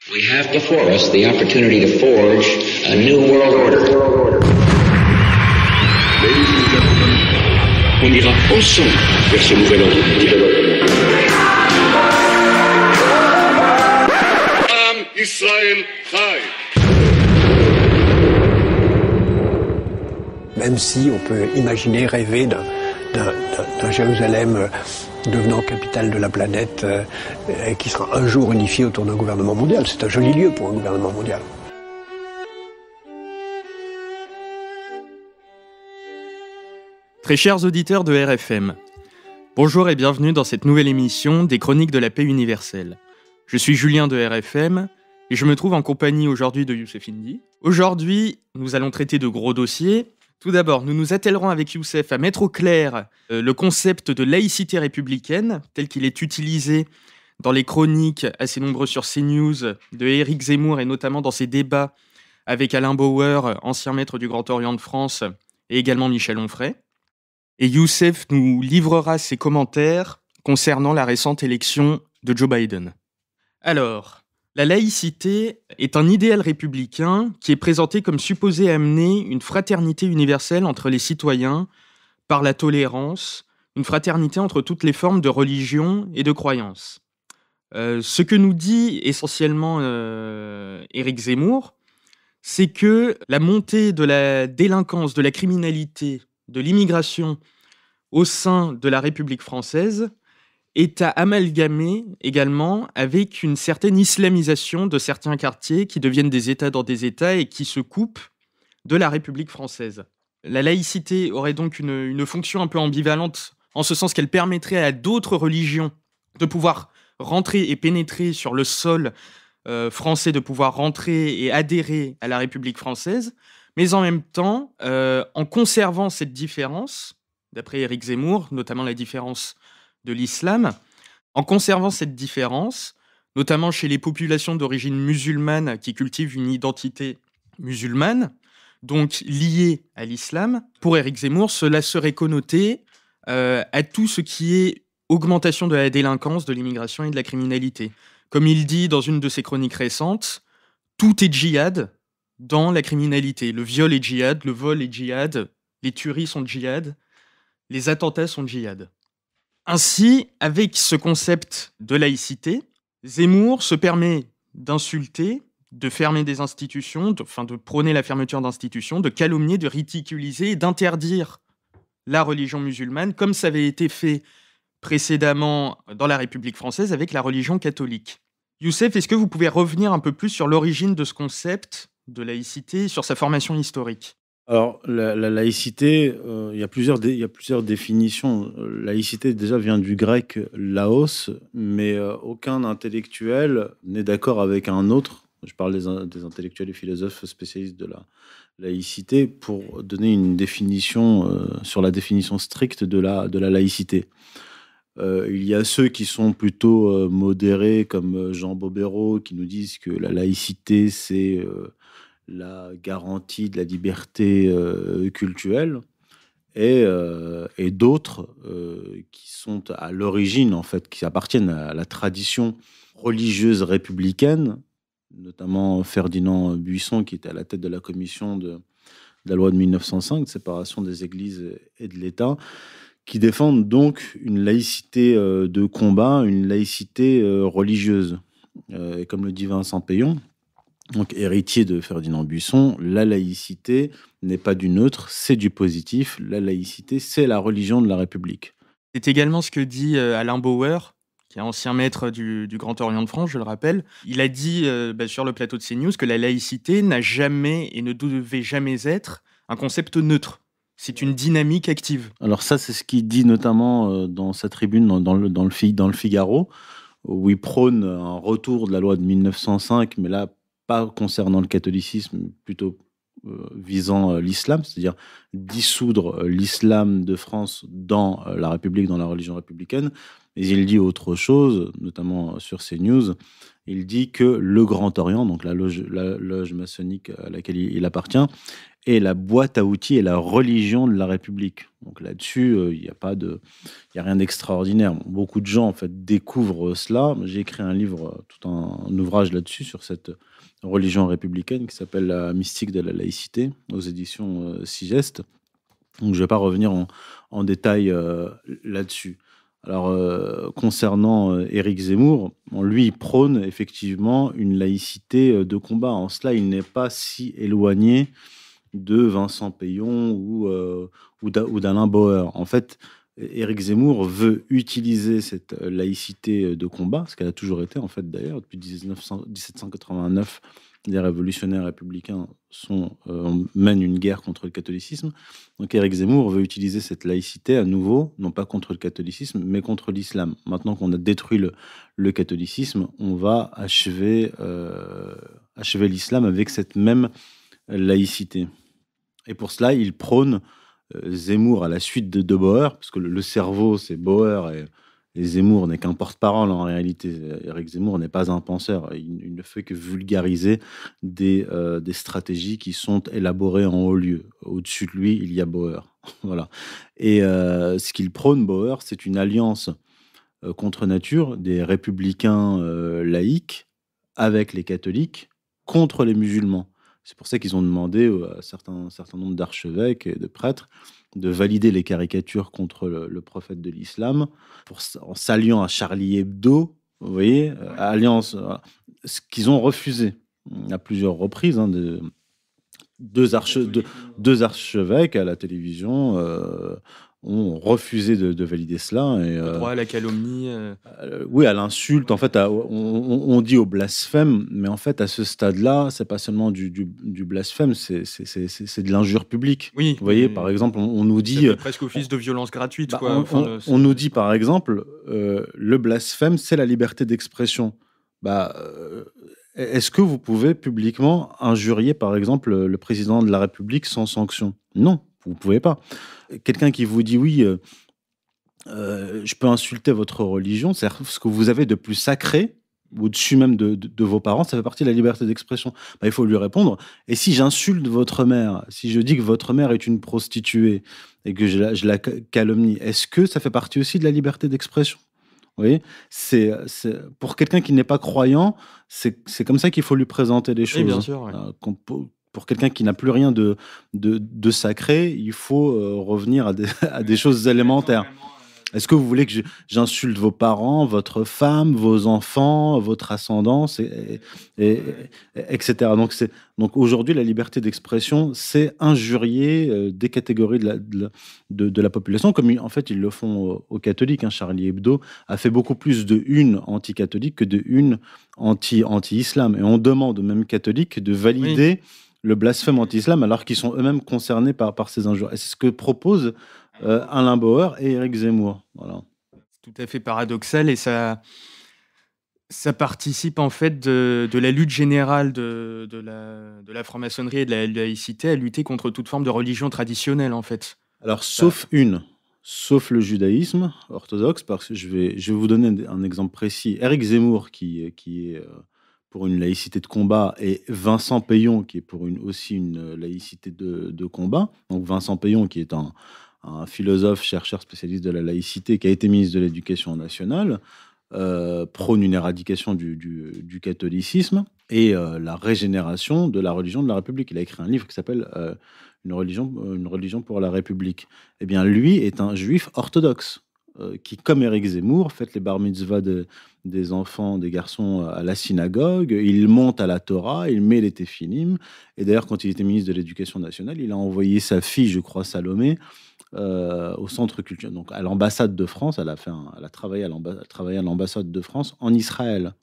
We have before us the opportunity to forge a new world order. Ladies and gentlemen, on ira ensemble vers ce nouvel ordre mondial. Am Israël Chai. Même si on peut imaginer, rêver d'un Jérusalem devenant capitale de la planète qui sera un jour unifié autour d'un gouvernement mondial. C'est un joli lieu pour un gouvernement mondial. Très chers auditeurs de RFM, bonjour et bienvenue dans cette nouvelle émission des Chroniques de la paix universelle. Je suis Julien de RFM et je me trouve en compagnie aujourd'hui de Youssef Indy. Aujourd'hui, nous allons traiter de gros dossiers. Tout d'abord, nous nous attellerons avec Youssef à mettre au clair le concept de laïcité républicaine, tel qu'il est utilisé dans les chroniques assez nombreuses sur CNews de Éric Zemmour et notamment dans ses débats avec Alain Bauer, ancien maître du Grand Orient de France, et également Michel Onfray. Et Youssef nous livrera ses commentaires concernant la récente élection de Joe Biden. Alors, la laïcité est un idéal républicain qui est présenté comme supposé amener une fraternité universelle entre les citoyens par la tolérance, une fraternité entre toutes les formes de religion et de croyance. Ce que nous dit essentiellement Éric Zemmour, c'est que la montée de la délinquance, de la criminalité, de l'immigration au sein de la République française est à amalgamer également avec une certaine islamisation de certains quartiers qui deviennent des États dans des États et qui se coupent de la République française. La laïcité aurait donc une fonction un peu ambivalente, en ce sens qu'elle permettrait à d'autres religions de pouvoir rentrer et pénétrer sur le sol français, de pouvoir rentrer et adhérer à la République française, mais en même temps, en conservant cette différence, d'après Éric Zemmour, notamment la différence de l'islam, en conservant cette différence, notamment chez les populations d'origine musulmane qui cultivent une identité musulmane, donc liée à l'islam, pour Éric Zemmour, cela serait connoté à tout ce qui est augmentation de la délinquance, de l'immigration et de la criminalité. Comme il dit dans une de ses chroniques récentes, tout est djihad dans la criminalité. Le viol est djihad, le vol est djihad, les tueries sont djihad, les attentats sont djihad. Ainsi, avec ce concept de laïcité, Zemmour se permet d'insulter, de fermer des institutions, de prôner la fermeture d'institutions, de calomnier, de ridiculiser et d'interdire la religion musulmane, comme ça avait été fait précédemment dans la République française avec la religion catholique. Youssef, est-ce que vous pouvez revenir un peu plus sur l'origine de ce concept de laïcité, sur sa formation historique ? Alors, la laïcité, il y a plusieurs définitions. Laïcité, déjà, vient du grec laos, mais aucun intellectuel n'est d'accord avec un autre. Je parle des intellectuels et philosophes spécialistes de la laïcité pour donner une définition sur la définition stricte de la laïcité. Il y a ceux qui sont plutôt modérés, comme Jean Bobéro, qui nous disent que la laïcité, c'est la garantie de la liberté cultuelle, et d'autres qui sont à l'origine, en fait, qui appartiennent à la tradition religieuse républicaine, notamment Ferdinand Buisson, qui était à la tête de la commission de la loi de 1905, de séparation des églises et de l'État, qui défendent donc une laïcité de combat, une laïcité religieuse. Et comme le dit Vincent Payon, donc héritier de Ferdinand Buisson, la laïcité n'est pas du neutre, c'est du positif. La laïcité, c'est la religion de la République. C'est également ce que dit Alain Bauer, qui est ancien maître du Grand Orient de France, je le rappelle. Il a dit sur le plateau de CNews que la laïcité n'a jamais et ne devait jamais être un concept neutre. C'est une dynamique active. Alors ça, c'est ce qu'il dit notamment dans sa tribune dans le Figaro, où il prône un retour de la loi de 1905, mais là, pas concernant le catholicisme, plutôt visant l'islam, c'est-à-dire dissoudre l'islam de France dans la République, dans la religion républicaine. Mais il dit autre chose, notamment sur CNews. Il dit que le Grand Orient, donc la loge maçonnique à laquelle il appartient, est la boîte à outils et la religion de la République. Donc là-dessus, il n'y a rien d'extraordinaire. Beaucoup de gens en fait découvrent cela. J'ai écrit un livre, tout un ouvrage là-dessus sur cette religion républicaine qui s'appelle La mystique de la laïcité aux éditions Sigeste. Donc je ne vais pas revenir en détail là-dessus. Alors, concernant Éric Zemmour, lui, il prône effectivement une laïcité de combat. En cela, il n'est pas si éloigné de Vincent Peillon ou d'Alain Bauer. En fait, Éric Zemmour veut utiliser cette laïcité de combat, ce qu'elle a toujours été, en fait, d'ailleurs, depuis 1789. Les révolutionnaires républicains mènent une guerre contre le catholicisme. Donc Éric Zemmour veut utiliser cette laïcité à nouveau, non pas contre le catholicisme, mais contre l'islam. Maintenant qu'on a détruit le catholicisme, on va achever l'islam avec cette même laïcité. Et pour cela, il prône Zemmour à la suite de Bauer, parce que le cerveau, c'est Bauer et Zemmour n'est qu'un porte-parole en réalité. Éric Zemmour n'est pas un penseur. Il ne fait que vulgariser des stratégies qui sont élaborées en haut lieu. Au-dessus de lui, il y a Bauer. Voilà. Et ce qu'il prône, Bauer, c'est une alliance contre nature des républicains laïcs avec les catholiques contre les musulmans. C'est pour ça qu'ils ont demandé à un certain nombre d'archevêques et de prêtres de valider les caricatures contre le prophète de l'islam, en s'alliant à Charlie Hebdo, vous voyez, alliance, ce qu'ils ont refusé à plusieurs reprises, deux archevêques à la télévision ont refusé de valider cela. Et, le droit à la calomnie. Oui, à l'insulte. En fait, on dit au blasphème, mais en fait, à ce stade-là, c'est pas seulement du blasphème, c'est de l'injure publique. Oui. Vous voyez, par exemple, on nous dit... Ça fait presque office de violence gratuite. Quoi. On nous dit, par exemple, le blasphème, c'est la liberté d'expression. Est-ce que vous pouvez publiquement injurier, par exemple, le président de la République sans sanction ? Non, vous ne pouvez pas. Quelqu'un qui vous dit oui, je peux insulter votre religion, c'est-à-dire ce que vous avez de plus sacré, au-dessus même de vos parents, ça fait partie de la liberté d'expression. Il faut lui répondre. Et si j'insulte votre mère, si je dis que votre mère est une prostituée et que je la calomnie, est-ce que ça fait partie aussi de la liberté d'expression ? Vous voyez, c'est pour quelqu'un qui n'est pas croyant, c'est comme ça qu'il faut lui présenter les choses. Oui, bien sûr. Ouais. Pour quelqu'un qui n'a plus rien de sacré, il faut revenir à des choses élémentaires. Est-ce que vous voulez que j'insulte vos parents, votre femme, vos enfants, votre ascendance, etc. Donc aujourd'hui, la liberté d'expression, c'est injurier des catégories de la population, comme en fait ils le font aux catholiques. Charlie Hebdo a fait beaucoup plus de une anti-catholique que de une anti-islam. Et on demande aux mêmes catholiques de valider le blasphème anti-islam alors qu'ils sont eux-mêmes concernés par ces injures. Et c'est ce que proposent Alain Bauer et Éric Zemmour. Voilà. C'est tout à fait paradoxal et ça participe en fait de la lutte générale de la franc-maçonnerie et de la laïcité à lutter contre toute forme de religion traditionnelle en fait. Alors sauf le judaïsme orthodoxe, parce que je vais vous donner un exemple précis. Éric Zemmour qui est pour une laïcité de combat, et Vincent Peillon, qui est pour aussi une laïcité de combat. Donc Vincent Peillon, qui est un philosophe, chercheur spécialiste de la laïcité, qui a été ministre de l'Éducation nationale, prône une éradication du catholicisme et la régénération de la religion de la République. Il a écrit un livre qui s'appelle une religion pour la République. Eh bien, lui est un juif orthodoxe. Qui, comme Éric Zemmour, fête les bar mitzvahs des enfants, des garçons à la synagogue, il monte à la Torah, il met les téphilim. Et d'ailleurs, quand il était ministre de l'Éducation nationale, il a envoyé sa fille, je crois, Salomé, au centre culturel, donc à l'ambassade de France. Elle a travaillé à l'ambassade de France en Israël.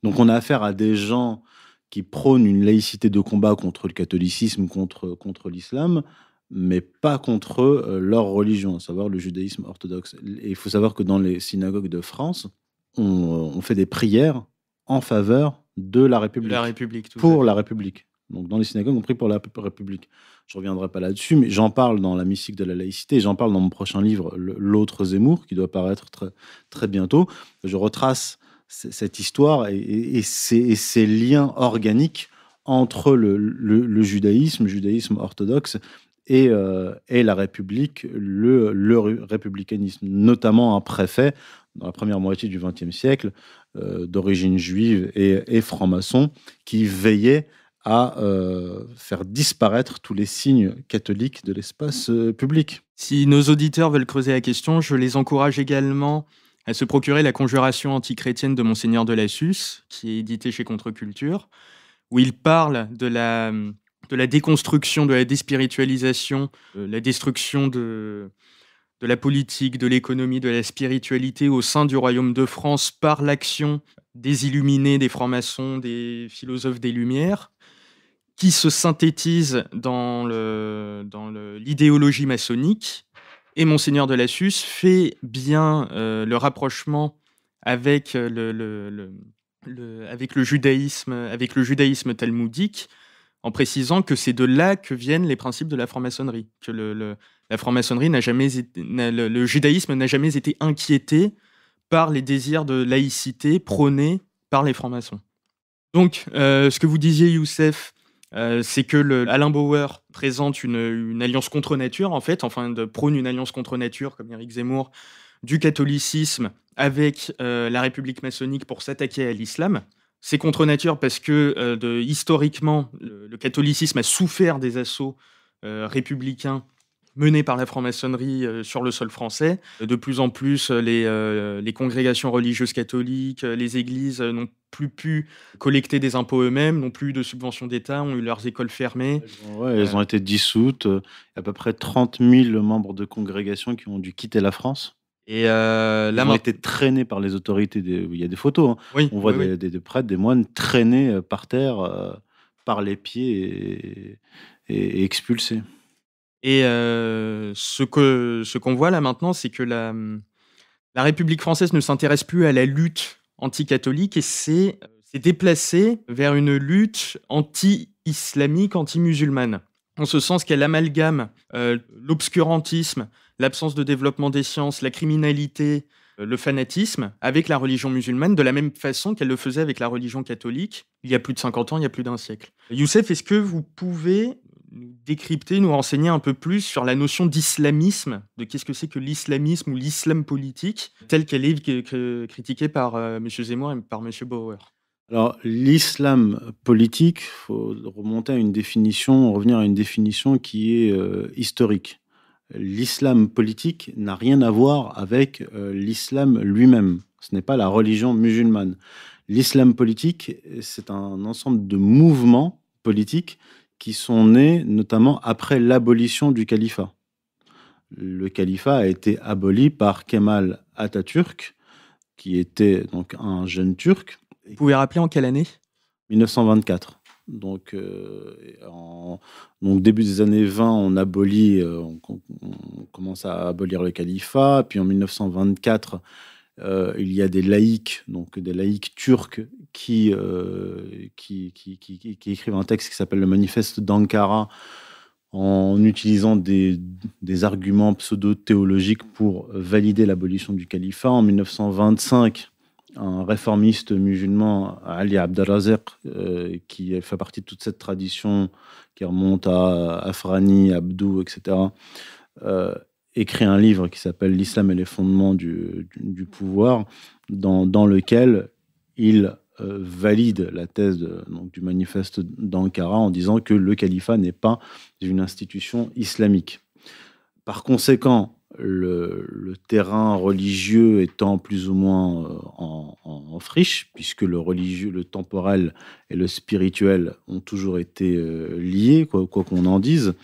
Donc on a affaire à des gens qui prônent une laïcité de combat contre le catholicisme, contre l'islam, mais pas contre leur religion, à savoir le judaïsme orthodoxe. Et il faut savoir que dans les synagogues de France, on fait des prières en faveur de la République. La République. Pour la République. donc dans les synagogues, y compris pour la République. Je ne reviendrai pas là-dessus, mais j'en parle dans La mystique de la laïcité, et j'en parle dans mon prochain livre, L'autre Zemmour, qui doit paraître très, très bientôt. Je retrace cette histoire et ces liens organiques entre le judaïsme orthodoxe et la République, le républicanisme, notamment un préfet dans la première moitié du XXe siècle, d'origine juive et franc-maçon, qui veillait à faire disparaître tous les signes catholiques de l'espace public. Si nos auditeurs veulent creuser la question, je les encourage également à se procurer la conjuration antichrétienne de Monseigneur de Lassus, qui est éditée chez Contre-Culture, où il parle de la déconstruction, de la déspiritualisation, la destruction de la politique, de l'économie, de la spiritualité au sein du Royaume de France par l'action des illuminés, des francs-maçons, des philosophes des Lumières, qui se synthétise dans l'idéologie maçonnique. Et Monseigneur de Lassus fait bien le rapprochement avec le judaïsme talmudique, en précisant que c'est de là que viennent les principes de la franc-maçonnerie, que la franc-maçonnerie le judaïsme n'a jamais été inquiété par les désirs de laïcité prônés par les francs-maçons. Donc, ce que vous disiez, Youssef, c'est que Alain Bauer présente une alliance contre nature, en fait, prône une alliance contre nature, comme Éric Zemmour, du catholicisme avec la République maçonnique pour s'attaquer à l'islam. C'est contre nature parce que, historiquement, le catholicisme a souffert des assauts républicains menés par la franc-maçonnerie sur le sol français. De plus en plus, les congrégations religieuses catholiques, les églises n'ont plus pu collecter des impôts eux-mêmes, n'ont plus eu de subventions d'État, ont eu leurs écoles fermées. Elles ont été dissoutes. Il y a à peu près 30 000 membres de congrégations qui ont dû quitter la France. Et ils ont été traînés par les autorités. Il y a des photos. Oui, on voit des prêtres, des moines traînés par terre, par les pieds et expulsés. Et ce qu'on voit là maintenant, c'est que la République française ne s'intéresse plus à la lutte anti-catholique et s'est déplacée vers une lutte anti-islamique, anti-musulmane. En ce sens qu'elle amalgame l'obscurantisme, l'absence de développement des sciences, la criminalité, le fanatisme avec la religion musulmane, de la même façon qu'elle le faisait avec la religion catholique il y a plus de 50 ans, il y a plus d'un siècle. Youssef, est-ce que vous pouvez nous décrypter, nous renseigner un peu plus sur la notion d'islamisme, de qu'est-ce que c'est que l'islamisme ou l'islam politique, telle qu'elle est critiquée par M. Zemmour et par M. Bauer? Alors, l'islam politique, il faut remonter à revenir à une définition qui est historique. L'islam politique n'a rien à voir avec l'islam lui-même. Ce n'est pas la religion musulmane. L'islam politique, c'est un ensemble de mouvements politiques qui sont nés notamment après l'abolition du califat. Le califat a été aboli par Kemal Atatürk, qui était donc un jeune Turc. Vous pouvez rappeler en quelle année ? 1924. Donc début des années 20, on commence à abolir le califat. Puis en 1924, il y a des laïcs turcs qui écrivent un texte qui s'appelle le Manifeste d'Ankara, en utilisant des arguments pseudo-théologiques pour valider l'abolition du califat. En 1925, un réformiste musulman, Ali Abdelrazek, qui fait partie de toute cette tradition qui remonte à Afrani, Abdou, etc., écrit un livre qui s'appelle « L'islam et les fondements du pouvoir », dans lequel il valide la thèse du manifeste d'Ankara en disant que le califat n'est pas une institution islamique. Par conséquent, le terrain religieux étant plus ou moins en friche, puisque le religieux, le temporel et le spirituel ont toujours été liés, quoi qu'on en dise,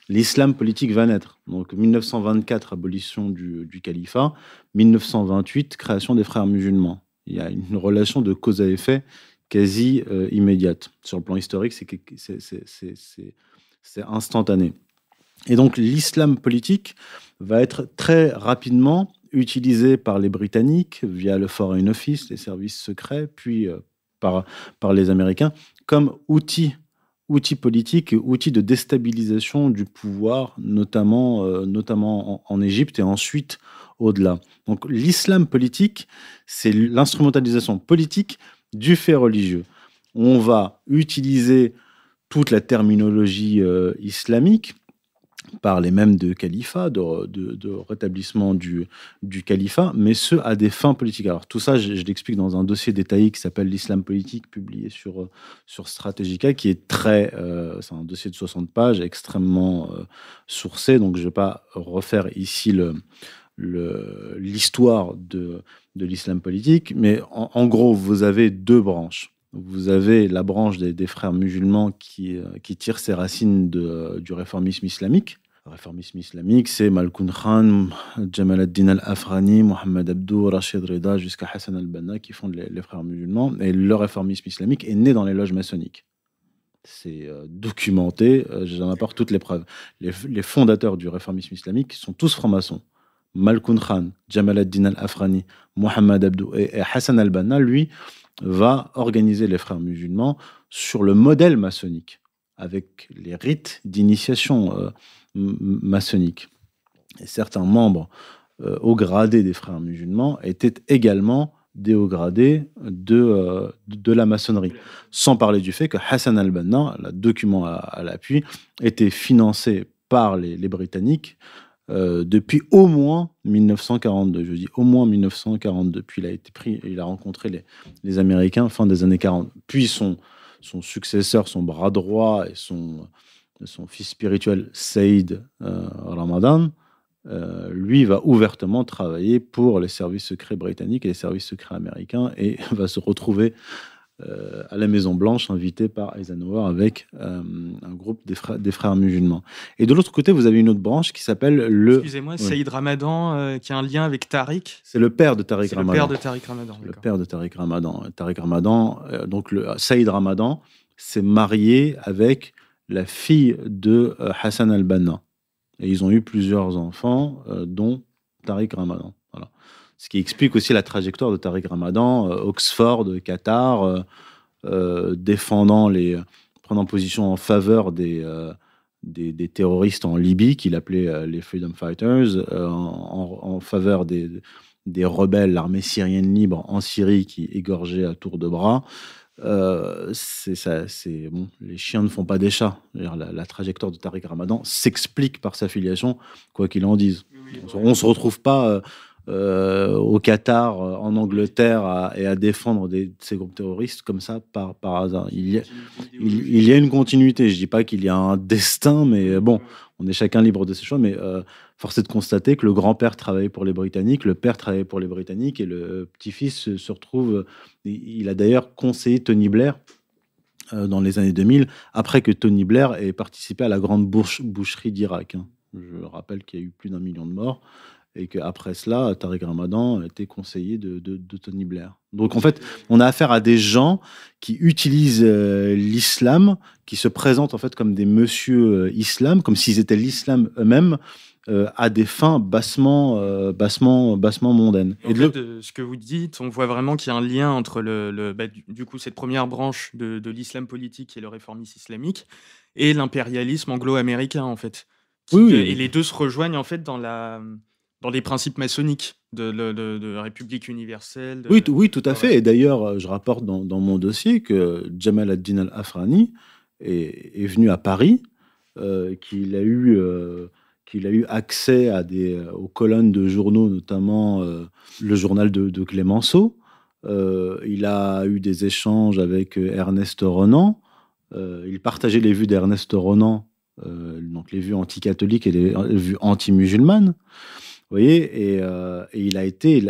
l'islam politique va naître. Donc 1924, abolition du califat, 1928, création des frères musulmans. Il y a une relation de cause à effet quasi immédiate. Sur le plan historique, c'est instantané. Et donc l'islam politique va être très rapidement utilisé par les Britanniques via le Foreign Office, les services secrets, puis par les Américains, comme outil outil politique, outil de déstabilisation du pouvoir, notamment en Égypte et ensuite au-delà. Donc l'islam politique, c'est l'instrumentalisation politique du fait religieux. On va utiliser toute la terminologie islamique, parler même de califat, de rétablissement du califat, mais ce à des fins politiques. Alors tout ça, je l'explique dans un dossier détaillé qui s'appelle l'islam politique, publié sur Strategica, qui est c'est un dossier de 60 pages, extrêmement sourcé, donc je ne vais pas refaire ici l'histoire de l'islam politique, mais en gros, vous avez deux branches. Vous avez la branche des frères musulmans qui tire ses racines du réformisme islamique. Le réformisme islamique, c'est Malkoun Khan, Jamal ad-Din al-Afrani, Mohamed Abdou, Rachid Rida, jusqu'à Hassan al-Banna, qui fondent les frères musulmans. Et le réformisme islamique est né dans les loges maçonniques. C'est documenté, j'en apporte toutes les preuves. Les fondateurs du réformisme islamique sont tous francs-maçons. Malkoun Khan, Jamal ad-Din al-Afrani, Mohamed Abdou et Hassan al-Banna, lui, va organiser les frères musulmans sur le modèle maçonnique, avec les rites d'initiation maçonnique. Et certains membres haut gradés des frères musulmans étaient également des hauts gradés de la maçonnerie. Sans parler du fait que Hassan al-Banna, le document à l'appui, était financé par les Britanniques depuis au moins 1942. Je dis au moins 1942. Puis il a rencontré les Américains fin des années 40. Puis son successeur, son bras droit et son fils spirituel, Saïd Ramadan, lui va ouvertement travailler pour les services secrets britanniques et les services secrets américains et va se retrouver à la Maison-Blanche, invité par Eisenhower avec un groupe des frères musulmans. Et de l'autre côté, vous avez une autre branche qui s'appelle Excusez-moi, Saïd Ramadan, qui a un lien avec Tariq. C'est le père de Tariq Ramadan. Le père de Tariq Ramadan. Le père de Tariq Ramadan. Tariq Ramadan, donc Saïd Ramadan, s'est marié avec la fille de Hassan al-Banna. Et ils ont eu plusieurs enfants, dont Tariq Ramadan. Voilà. Ce qui explique aussi la trajectoire de Tariq Ramadan, Oxford, Qatar, prenant position en faveur des terroristes en Libye, qu'il appelait les Freedom Fighters, en faveur des rebelles, l'armée syrienne libre en Syrie qui égorgeait à tour de bras. Bon, les chiens ne font pas des chats. La trajectoire de Tariq Ramadan s'explique par sa filiation, quoi qu'il en dise. On ne se retrouve pas au Qatar, en Angleterre, à défendre ces groupes terroristes comme ça par hasard. Il y a une continuité. Je ne dis pas qu'il y a un destin, mais bon, on est chacun libre de ses choix. Mais force est de constater que le grand-père travaillait pour les Britanniques, le père travaillait pour les Britanniques, et le petit-fils se retrouve... Il a d'ailleurs conseillé Tony Blair dans les années 2000, après que Tony Blair ait participé à la grande boucherie d'Irak. Je rappelle qu'il y a eu plus d'1 million de morts, et qu'après cela, Tariq Ramadan était conseiller de Tony Blair. Donc en fait, on a affaire à des gens qui utilisent l'islam, qui se présentent en fait comme des monsieur islam, comme s'ils étaient l'islam eux-mêmes, à des fins bassement mondaines. En fait, ce que vous dites, on voit vraiment qu'il y a un lien entre du coup, cette première branche de l'islam politique et le réformisme islamique et l'impérialisme anglo-américain, en fait. Oui. Et les deux se rejoignent, en fait, dans les principes maçonniques de République universelle. Oui, tout à fait. Et d'ailleurs, je rapporte dans mon dossier que Jamal ad-Din al-Afrani est venu à Paris, qu'il a eu accès aux colonnes de journaux, notamment le journal de Clémenceau. Il a eu des échanges avec Ernest Renan. Il partageait les vues d'Ernest Renan, donc les vues anti-catholiques et les vues anti-musulmanes. Vous voyez, et il a été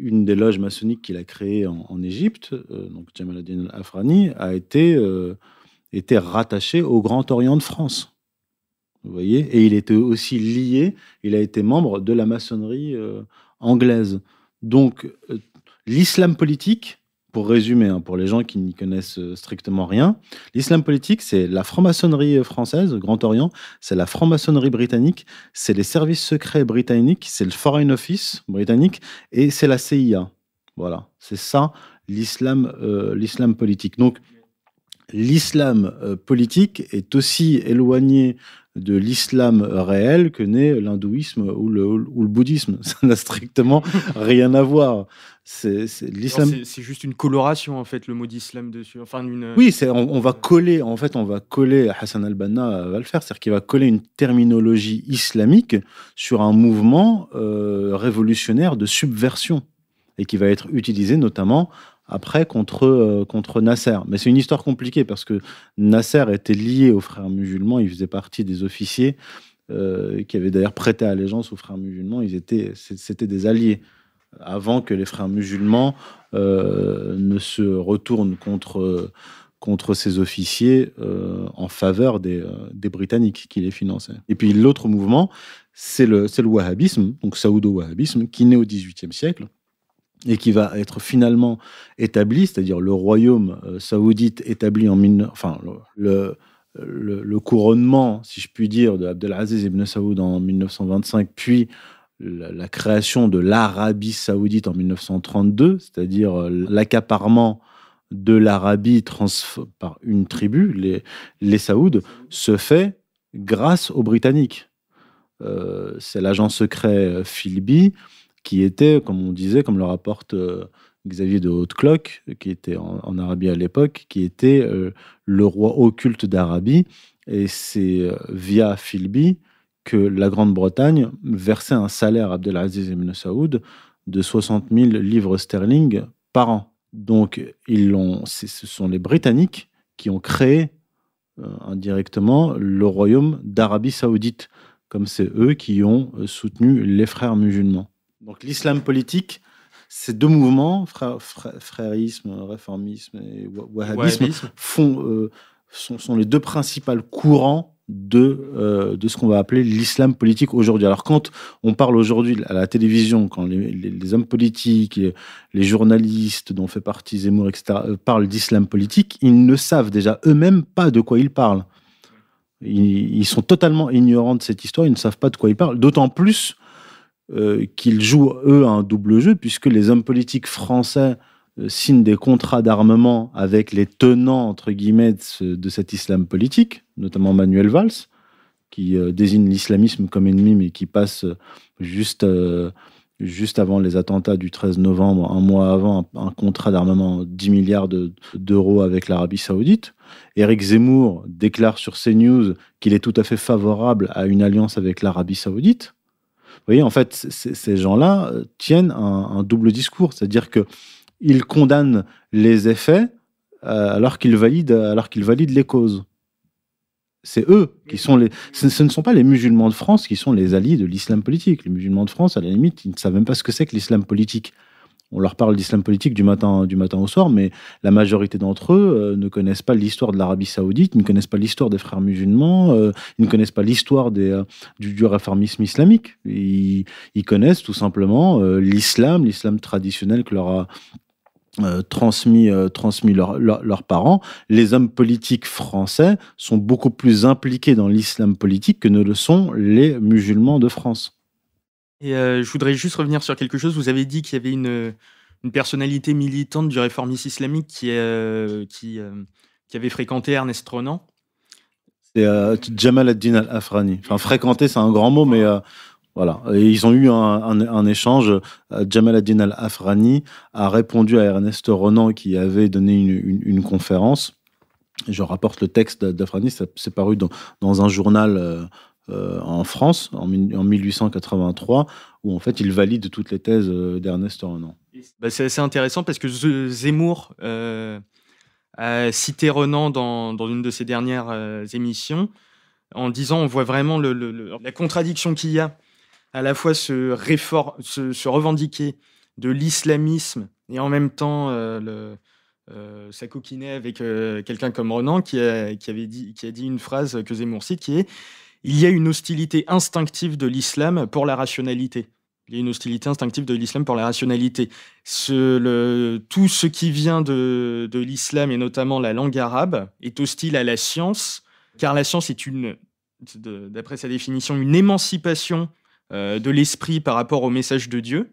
une des loges maçonniques qu'il a créées en Égypte, donc Jamal ad-Din al-Afrani, a été rattaché au Grand Orient de France. Vous voyez, et il était aussi lié, il a été membre de la maçonnerie anglaise. Donc, l'islam politique, pour résumer, pour les gens qui n'y connaissent strictement rien, l'islam politique, c'est la franc-maçonnerie française, Grand Orient, c'est la franc-maçonnerie britannique, c'est les services secrets britanniques, c'est le Foreign Office britannique, et c'est la CIA. Voilà, c'est ça l'islam politique. Donc, l'islam politique est aussi éloigné de l'islam réel que n'est l'hindouisme ou le bouddhisme. Ça n'a strictement rien à voir. L'islam. C'est juste une coloration, en fait, le mot d'islam dessus. Enfin, Oui, on va coller, en fait, Hassan al-Banna va le faire, c'est-à-dire qu'il va coller une terminologie islamique sur un mouvement révolutionnaire de subversion et qui va être utilisé notamment après contre Nasser. Mais c'est une histoire compliquée parce que Nasser était lié aux frères musulmans, il faisait partie des officiers qui avaient d'ailleurs prêté allégeance aux frères musulmans, c'était des alliés avant que les frères musulmans ne se retournent contre ces officiers en faveur des Britanniques qui les finançaient. Et puis l'autre mouvement, c'est le wahhabisme, donc saoudo-wahhabisme, qui naît au XVIIIe siècle et qui va être finalement établi, c'est-à-dire le royaume saoudite établi le couronnement, si je puis dire, de Abdelaziz ibn Saoud en 1925, puis la création de l'Arabie saoudite en 1932, c'est-à-dire l'accaparement de l'Arabie par une tribu, les Saouds, se fait grâce aux Britanniques. C'est l'agent secret Philby qui était, comme on disait, comme le rapporte Xavier de Haute-Cloque, qui était en Arabie à l'époque, qui était le roi occulte d'Arabie. Et c'est via Philby que la Grande-Bretagne versait un salaire à Abdelaziz ibn Saoud de 60 000 livres sterling par an. Donc, ce sont les Britanniques qui ont créé indirectement le royaume d'Arabie saoudite, comme c'est eux qui ont soutenu les frères musulmans. Donc l'islam politique, ces deux mouvements, frérisme, réformisme et wahhabisme, sont les deux principaux courants de ce qu'on va appeler l'islam politique aujourd'hui. Alors quand on parle aujourd'hui à la télévision, quand les hommes politiques, les journalistes dont fait partie Zemmour, etc., parlent d'islam politique, ils ne savent déjà eux-mêmes pas de quoi ils parlent. Ils sont totalement ignorants de cette histoire, ils ne savent pas de quoi ils parlent, d'autant plus qu'ils jouent, eux, un double jeu, puisque les hommes politiques français signent des contrats d'armement avec les tenants, entre guillemets, de cet islam politique, notamment Manuel Valls, qui désigne l'islamisme comme ennemi, mais qui passe juste avant les attentats du 13 novembre, un mois avant, un contrat d'armement 10 milliards d'euros avec l'Arabie saoudite. Éric Zemmour déclare sur CNews qu'il est tout à fait favorable à une alliance avec l'Arabie saoudite. Vous voyez, en fait, ces gens-là tiennent un double discours, c'est-à-dire qu'ils condamnent les effets alors qu'ils valident les causes. C'est eux qui sont ce ne sont pas les musulmans de France qui sont les alliés de l'islam politique. Les musulmans de France, à la limite, ils ne savent même pas ce que c'est que l'islam politique. On leur parle d'islam politique du matin au soir, mais la majorité d'entre eux ne connaissent pas l'histoire de l'Arabie saoudite, ils ne connaissent pas l'histoire des frères musulmans, ils ne connaissent pas l'histoire du réformisme islamique. Ils connaissent tout simplement l'islam traditionnel que leur a transmis leurs parents. Les hommes politiques français sont beaucoup plus impliqués dans l'islam politique que ne le sont les musulmans de France. Et je voudrais juste revenir sur quelque chose. Vous avez dit qu'il y avait une personnalité militante du réformisme islamique qui avait fréquenté Ernest Renan. C'est Jamal ad-Din al-Afrani. Enfin, fréquenter, c'est un grand mot, mais voilà. Et ils ont eu un échange. Jamal ad-Din al-Afrani a répondu à Ernest Renan qui avait donné une conférence. Je rapporte le texte d'Afrani, c'est paru dans un journal en France, en 1883, où en fait il valide toutes les thèses d'Ernest Renan. C'est assez intéressant parce que Zemmour a cité Renan dans une de ses dernières émissions, en disant on voit vraiment la contradiction qu'il y a à la fois se revendiquer de l'islamisme et en même temps s'acoquiner avec quelqu'un comme Renan qui a dit une phrase que Zemmour cite qui est il y a une hostilité instinctive de l'islam pour la rationalité. Il y a une hostilité instinctive de l'islam pour la rationalité. Tout ce qui vient de l'islam, et notamment la langue arabe, est hostile à la science, car la science est d'après sa définition, une émancipation de l'esprit par rapport au message de Dieu,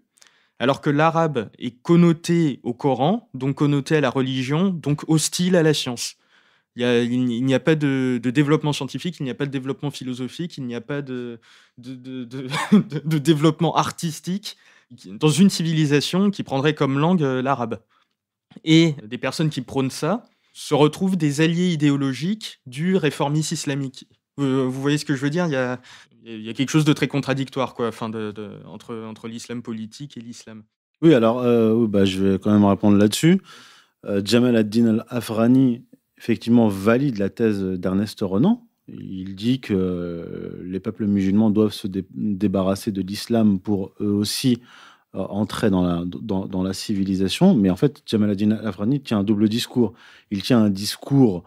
alors que l'arabe est connoté au Coran, donc connoté à la religion, donc hostile à la science. Il n'y a pas de développement scientifique, il n'y a pas de développement philosophique, il n'y a pas de développement artistique dans une civilisation qui prendrait comme langue l'arabe. Et des personnes qui prônent ça se retrouvent des alliés idéologiques du réformisme islamique. Vous voyez ce que je veux dire ? Il y a quelque chose de très contradictoire, quoi, entre l'islam politique et l'islam. Oui, alors, je vais quand même répondre là-dessus. Jamal ad-Din al-Afghani, effectivement, valide la thèse d'Ernest Renan. Il dit que les peuples musulmans doivent se débarrasser de l'islam pour eux aussi entrer dans la civilisation. Mais en fait, Jamal ad-Din al-Afghani tient un double discours. Il tient un discours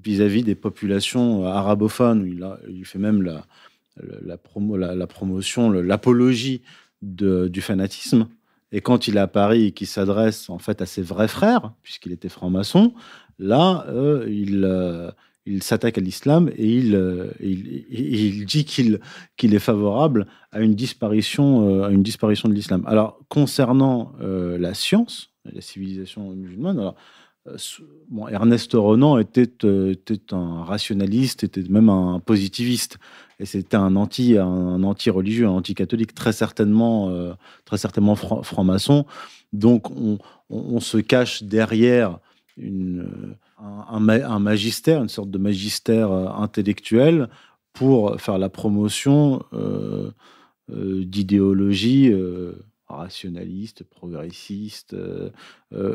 vis-à-vis des populations arabophones. Il fait même la promotion, l'apologie du fanatisme. Et quand il est à Paris et qu'il s'adresse en fait à ses vrais frères, puisqu'il était franc-maçon, là, il s'attaque à l'islam et il dit qu'il est favorable à une disparition de l'islam. Alors, concernant la science, la civilisation musulmane, alors, Ernest Renan était un rationaliste, était même un positiviste, et c'était un anti-religieux, un anti-catholique, très certainement franc-maçon. Donc on se cache derrière un magistère, une sorte de magistère intellectuel pour faire la promotion d'idéologie rationaliste, progressiste,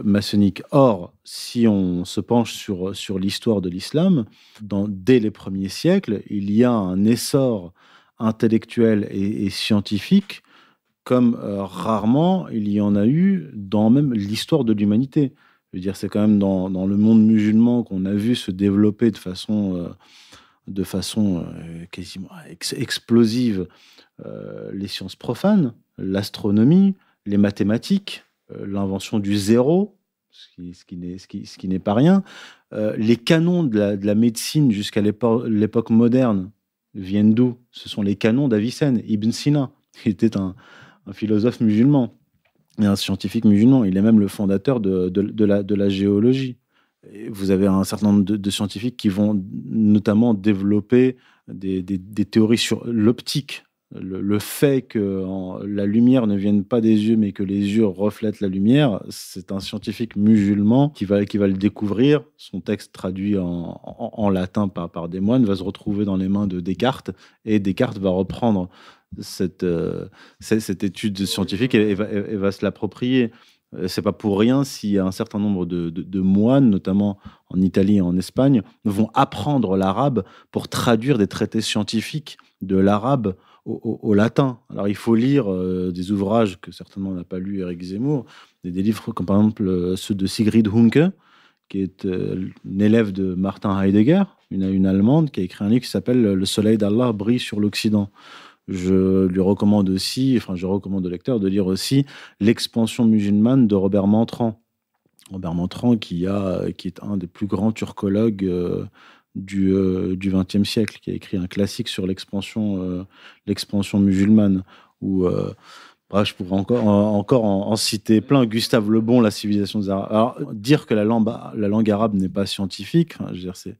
maçonnique. Or, si on se penche sur l'histoire de l'islam, dès les premiers siècles, il y a un essor intellectuel et scientifique comme rarement il y en a eu dans même l'histoire de l'humanité. Je veux dire, c'est quand même dans le monde musulman qu'on a vu se développer de façon quasiment explosive les sciences profanes, l'astronomie, les mathématiques, l'invention du zéro, ce qui n'est pas rien. Les canons de la médecine jusqu'à l'époque moderne viennent d'où ? Ce sont les canons d'Avicenne, Ibn Sina, qui était un philosophe musulman et un scientifique musulman. Il est même le fondateur de la géologie. Et vous avez un certain nombre de scientifiques qui vont notamment développer des théories sur l'optique. Le fait que la lumière ne vienne pas des yeux, mais que les yeux reflètent la lumière, c'est un scientifique musulman qui va le découvrir. Son texte traduit en latin par des moines va se retrouver dans les mains de Descartes, et Descartes va reprendre cette étude scientifique et va se l'approprier. C'est pas pour rien si un certain nombre de moines, notamment en Italie et en Espagne, vont apprendre l'arabe pour traduire des traités scientifiques de l'arabe au latin. Alors il faut lire des ouvrages que certainement n'a pas lu Éric Zemmour, des livres comme par exemple ceux de Sigrid Hunke, qui est une élève de Martin Heidegger, une Allemande, qui a écrit un livre qui s'appelle « Le soleil d'Allah brille sur l'Occident ». Je recommande au lecteur de lire aussi L'expansion musulmane de Robert Mantran. Robert Mantran qui est un des plus grands turcologues du XXe siècle, qui a écrit un classique sur l'expansion musulmane. Je pourrais encore en citer plein. Gustave Le Bon, La civilisation des Arabes. Alors, dire que la langue arabe n'est pas scientifique, je veux dire, c'est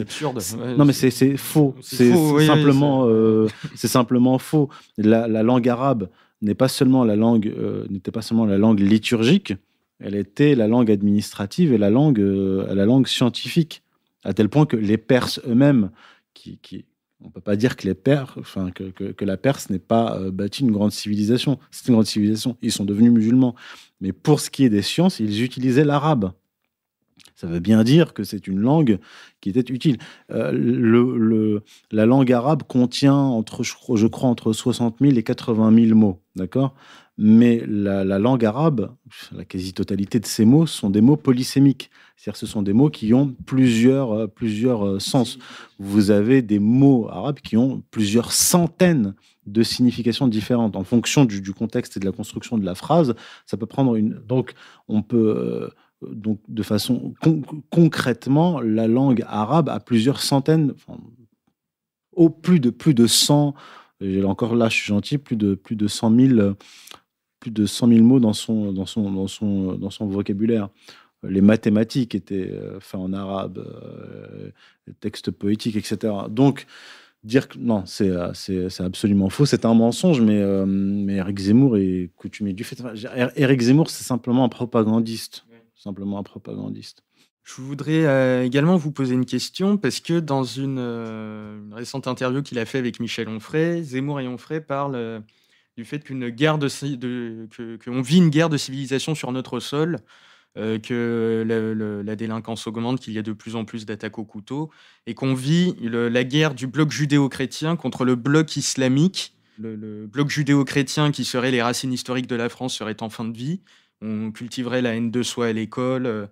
absurde. Non, mais c'est faux. C'est simplement faux. La langue arabe n'était pas seulement la langue liturgique, elle était la langue administrative et la langue scientifique, à tel point que les Perses eux-mêmes, on ne peut pas dire que que la Perse n'ait pas bâti une grande civilisation. C'est une grande civilisation. Ils sont devenus musulmans. Mais pour ce qui est des sciences, ils utilisaient l'arabe. Ça veut bien dire que c'est une langue qui était utile. La langue arabe contient entre 60 000 et 80 000 mots, d'accord ? Mais la langue arabe, la quasi-totalité de ces mots sont des mots polysémiques. C'est-à-dire ce sont des mots qui ont plusieurs sens. Vous avez des mots arabes qui ont plusieurs centaines de significations différentes. En fonction du contexte et de la construction de la phrase, ça peut prendre une... Donc, on peut... Donc, de façon concrètement, la langue arabe a plusieurs centaines, plus de 100, et encore là, je suis gentil, plus de 100 000 mots dans son vocabulaire. les mathématiques étaient faites en arabe, les textes poétiques, etc. Donc, dire que non, c'est absolument faux. C'est un mensonge, mais Éric Zemmour est coutumier du fait. Enfin, Éric Zemmour, c'est simplement un propagandiste. Simplement un propagandiste. Je voudrais également vous poser une question, parce que dans une récente interview qu'il a fait avec Michel Onfray, Zemmour et Onfray parlent du fait qu'on vit une guerre de civilisation sur notre sol, que la délinquance augmente, qu'il y a de plus en plus d'attaques au couteau, et qu'on vit la guerre du bloc judéo-chrétien contre le bloc islamique. Le bloc judéo-chrétien, qui serait les racines historiques de la France, serait en fin de vie. On cultiverait la haine de soi à l'école.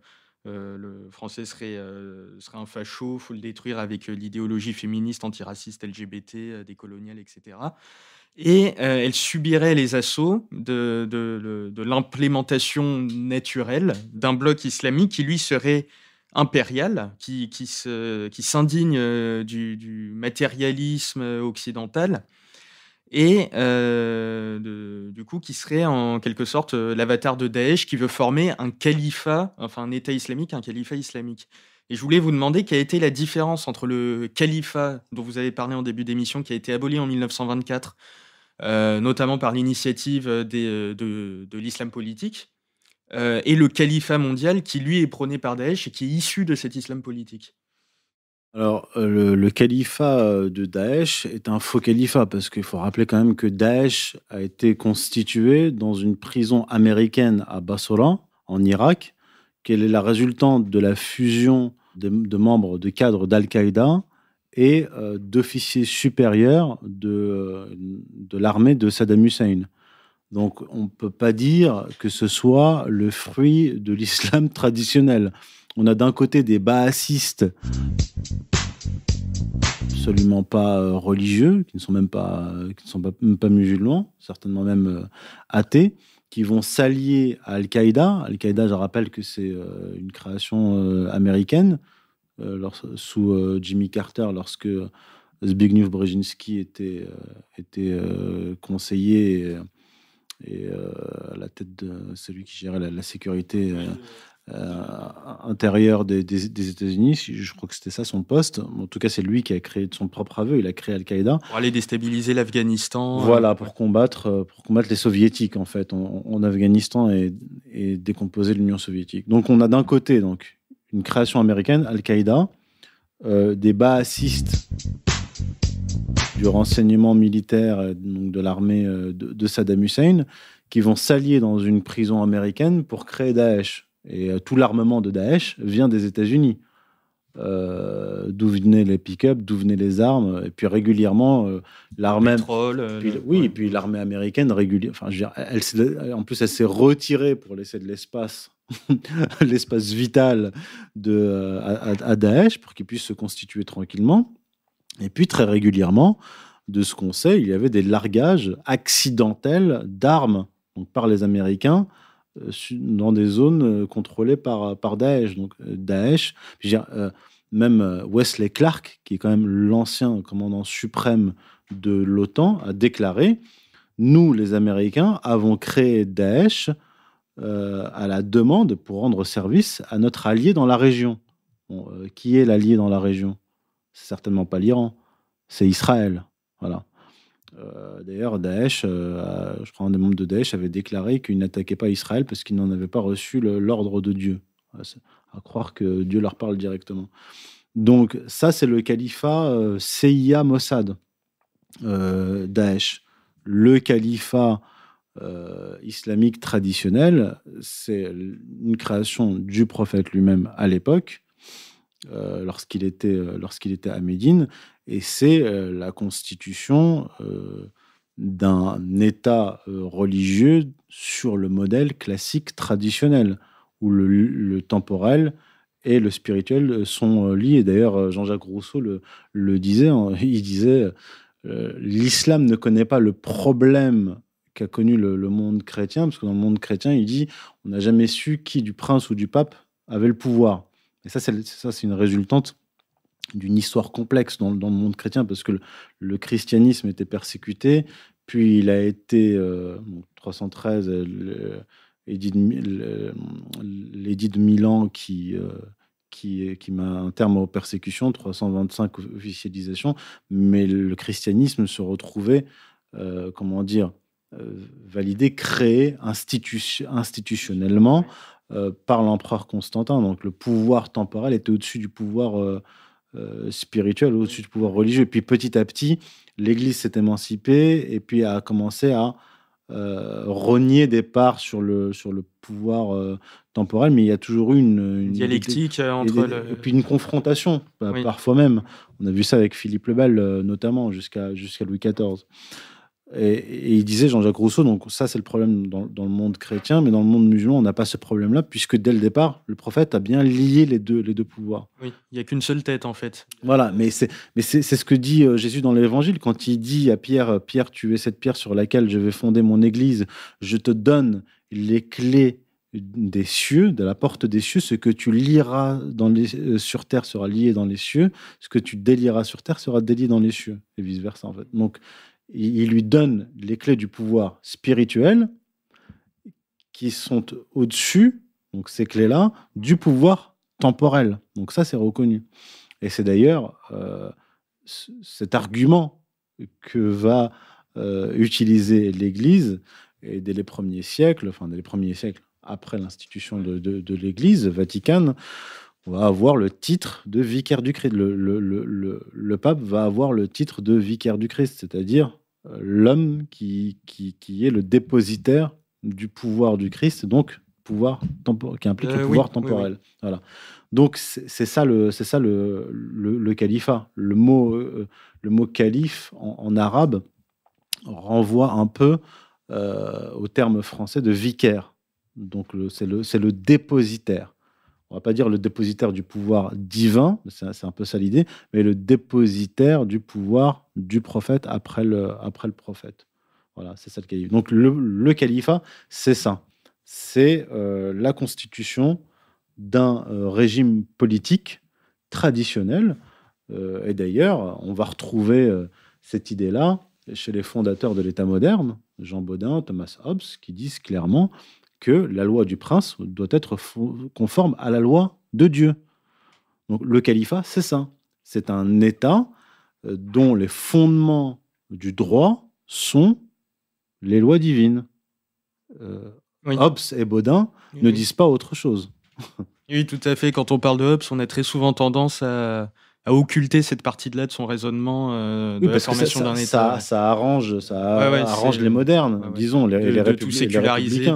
Le français serait un facho, il faut le détruire avec l'idéologie féministe, antiraciste, LGBT, décoloniale, etc. Et elle subirait les assauts de l'implémentation naturelle d'un bloc islamique qui, lui, serait impérial, qui s'indigne du matérialisme occidental, et du coup qui serait en quelque sorte l'avatar de Daesh, qui veut former un califat, enfin un État islamique, un califat islamique. Et je voulais vous demander quelle était la différence entre le califat dont vous avez parlé en début d'émission, qui a été aboli en 1924, notamment par l'initiative de l'islam politique, et le califat mondial qui, lui, est prôné par Daesh et qui est issu de cet islam politique. Alors, le califat de Daesh est un faux califat, parce qu'il faut rappeler quand même que Daesh a été constitué dans une prison américaine à Bassora, en Irak, qu'elle est la résultante de la fusion de membres, de cadres d'Al-Qaïda et d'officiers supérieurs de l'armée de Saddam Hussein. Donc, on ne peut pas dire que ce soit le fruit de l'islam traditionnel. On a d'un côté des baasistes absolument pas religieux, qui ne sont même pas musulmans, certainement même athées, qui vont s'allier à Al-Qaïda. Al-Qaïda, je rappelle que c'est une création américaine, sous Jimmy Carter, lorsque Zbigniew Brzezinski était conseiller et à la tête de celui qui gérait la sécurité intérieure des États-Unis. Je crois que c'était ça son poste. En tout cas, c'est lui qui a créé de son propre aveu. Il a créé Al-Qaïda. Pour aller déstabiliser l'Afghanistan. Voilà, pour combattre les soviétiques, en fait, en Afghanistan, et décomposer l'Union soviétique. Donc, on a d'un côté une création américaine, Al-Qaïda, des baasistes du renseignement militaire, donc de l'armée de Saddam Hussein, qui vont s'allier dans une prison américaine pour créer Daesh. Et tout l'armement de Daesh vient des États-Unis. D'où venaient les pick-up, d'où venaient les armes, et puis régulièrement l'armée. Et puis l'armée américaine régulièrement. Enfin, je veux dire, en plus, elle s'est retirée pour laisser de l'espace, l'espace vital à Daesh, pour qu'il puisse se constituer tranquillement. Et puis très régulièrement, de ce qu'on sait, il y avait des largages accidentels d'armes, donc par les Américains, dans des zones contrôlées par Daesh. Donc Daesh, même Wesley Clark, qui est quand même l'ancien commandant suprême de l'OTAN, a déclaré « Nous, les Américains, avons créé Daesh à la demande pour rendre service à notre allié dans la région. » Bon, qui est l'allié dans la région ? C'est certainement pas l'Iran, c'est Israël. Voilà. D'ailleurs, Daesh, je crois un des membres de Daesh avait déclaré qu'il n'attaquait pas Israël parce qu'il n'en avait pas reçu l'ordre de Dieu. À croire que Dieu leur parle directement. Donc ça, c'est le califat CIA Mossad, Daesh. Le califat islamique traditionnel, c'est une création du prophète lui-même à l'époque, lorsqu'il était à Médine, et c'est la constitution d'un État religieux sur le modèle classique traditionnel, où le temporel et le spirituel sont liés. D'ailleurs, Jean-Jacques Rousseau le disait, il disait l'islam ne connaît pas le problème qu'a connu le monde chrétien, parce que dans le monde chrétien, il dit on n'a jamais su qui, du prince ou du pape, avait le pouvoir. Et ça, c'est une résultante d'une histoire complexe dans le monde chrétien, parce que le christianisme était persécuté, puis il a été, 313, l'édit de Milan qui met un terme aux persécutions, 325 officialisations, mais le christianisme se retrouvait, validé, créé institutionnellement par l'empereur Constantin. Donc le pouvoir temporel était au-dessus du pouvoir spirituel, au-dessus du pouvoir religieux. Et puis petit à petit, l'Église s'est émancipée et puis a commencé à rogner des parts sur le pouvoir temporel, mais il y a toujours eu une dialectique entre et puis une confrontation, Oui. parfois même. On a vu ça avec Philippe le Bel, notamment, jusqu'à Louis XIV. Et il disait, Jean-Jacques Rousseau, donc ça c'est le problème dans le monde chrétien, mais dans le monde musulman, on n'a pas ce problème-là, puisque dès le départ, le prophète a bien lié les deux pouvoirs. Oui, il n'y a qu'une seule tête, en fait. Voilà, mais c'est ce que dit Jésus dans l'Évangile, quand il dit à Pierre, « Pierre, tu es cette pierre sur laquelle je vais fonder mon église, je te donne les clés des cieux, de la porte des cieux, ce que tu lieras sur terre sera lié dans les cieux, ce que tu délieras sur terre sera délié dans les cieux, et vice-versa, en fait. » Donc, il lui donne les clés du pouvoir spirituel qui sont au-dessus, donc ces clés-là, du pouvoir temporel. Donc ça, c'est reconnu. Et c'est d'ailleurs cet argument que va utiliser l'Église et dès les premiers siècles, après l'institution de l'Église vaticane, on va avoir le titre de vicaire du Christ. Le pape va avoir le titre de vicaire du Christ, c'est-à-dire l'homme qui est le dépositaire du pouvoir du Christ, donc pouvoir qui implique le pouvoir temporel. Oui. Voilà. Donc c'est ça le califat. Le mot calife en arabe renvoie un peu au terme français de vicaire. Donc c'est le dépositaire. On va pas dire le dépositaire du pouvoir divin, c'est un peu ça l'idée, mais le dépositaire du pouvoir du prophète après le prophète. Voilà, c'est ça le califat. Donc le califat, c'est ça. C'est la constitution d'un régime politique traditionnel. Et d'ailleurs, on va retrouver cette idée-là chez les fondateurs de l'État moderne, Jean Bodin, Thomas Hobbes, qui disent clairement que la loi du prince doit être conforme à la loi de Dieu. Donc le califat, c'est ça. C'est un État dont les fondements du droit sont les lois divines. Oui. Hobbes et Bodin ne disent pas autre chose. Oui, tout à fait. Quand on parle de Hobbes, on a très souvent tendance à occulter cette partie-là de son raisonnement de la formation d'un État. Ça arrange les modernes, disons, les républicains. De tout séculariser,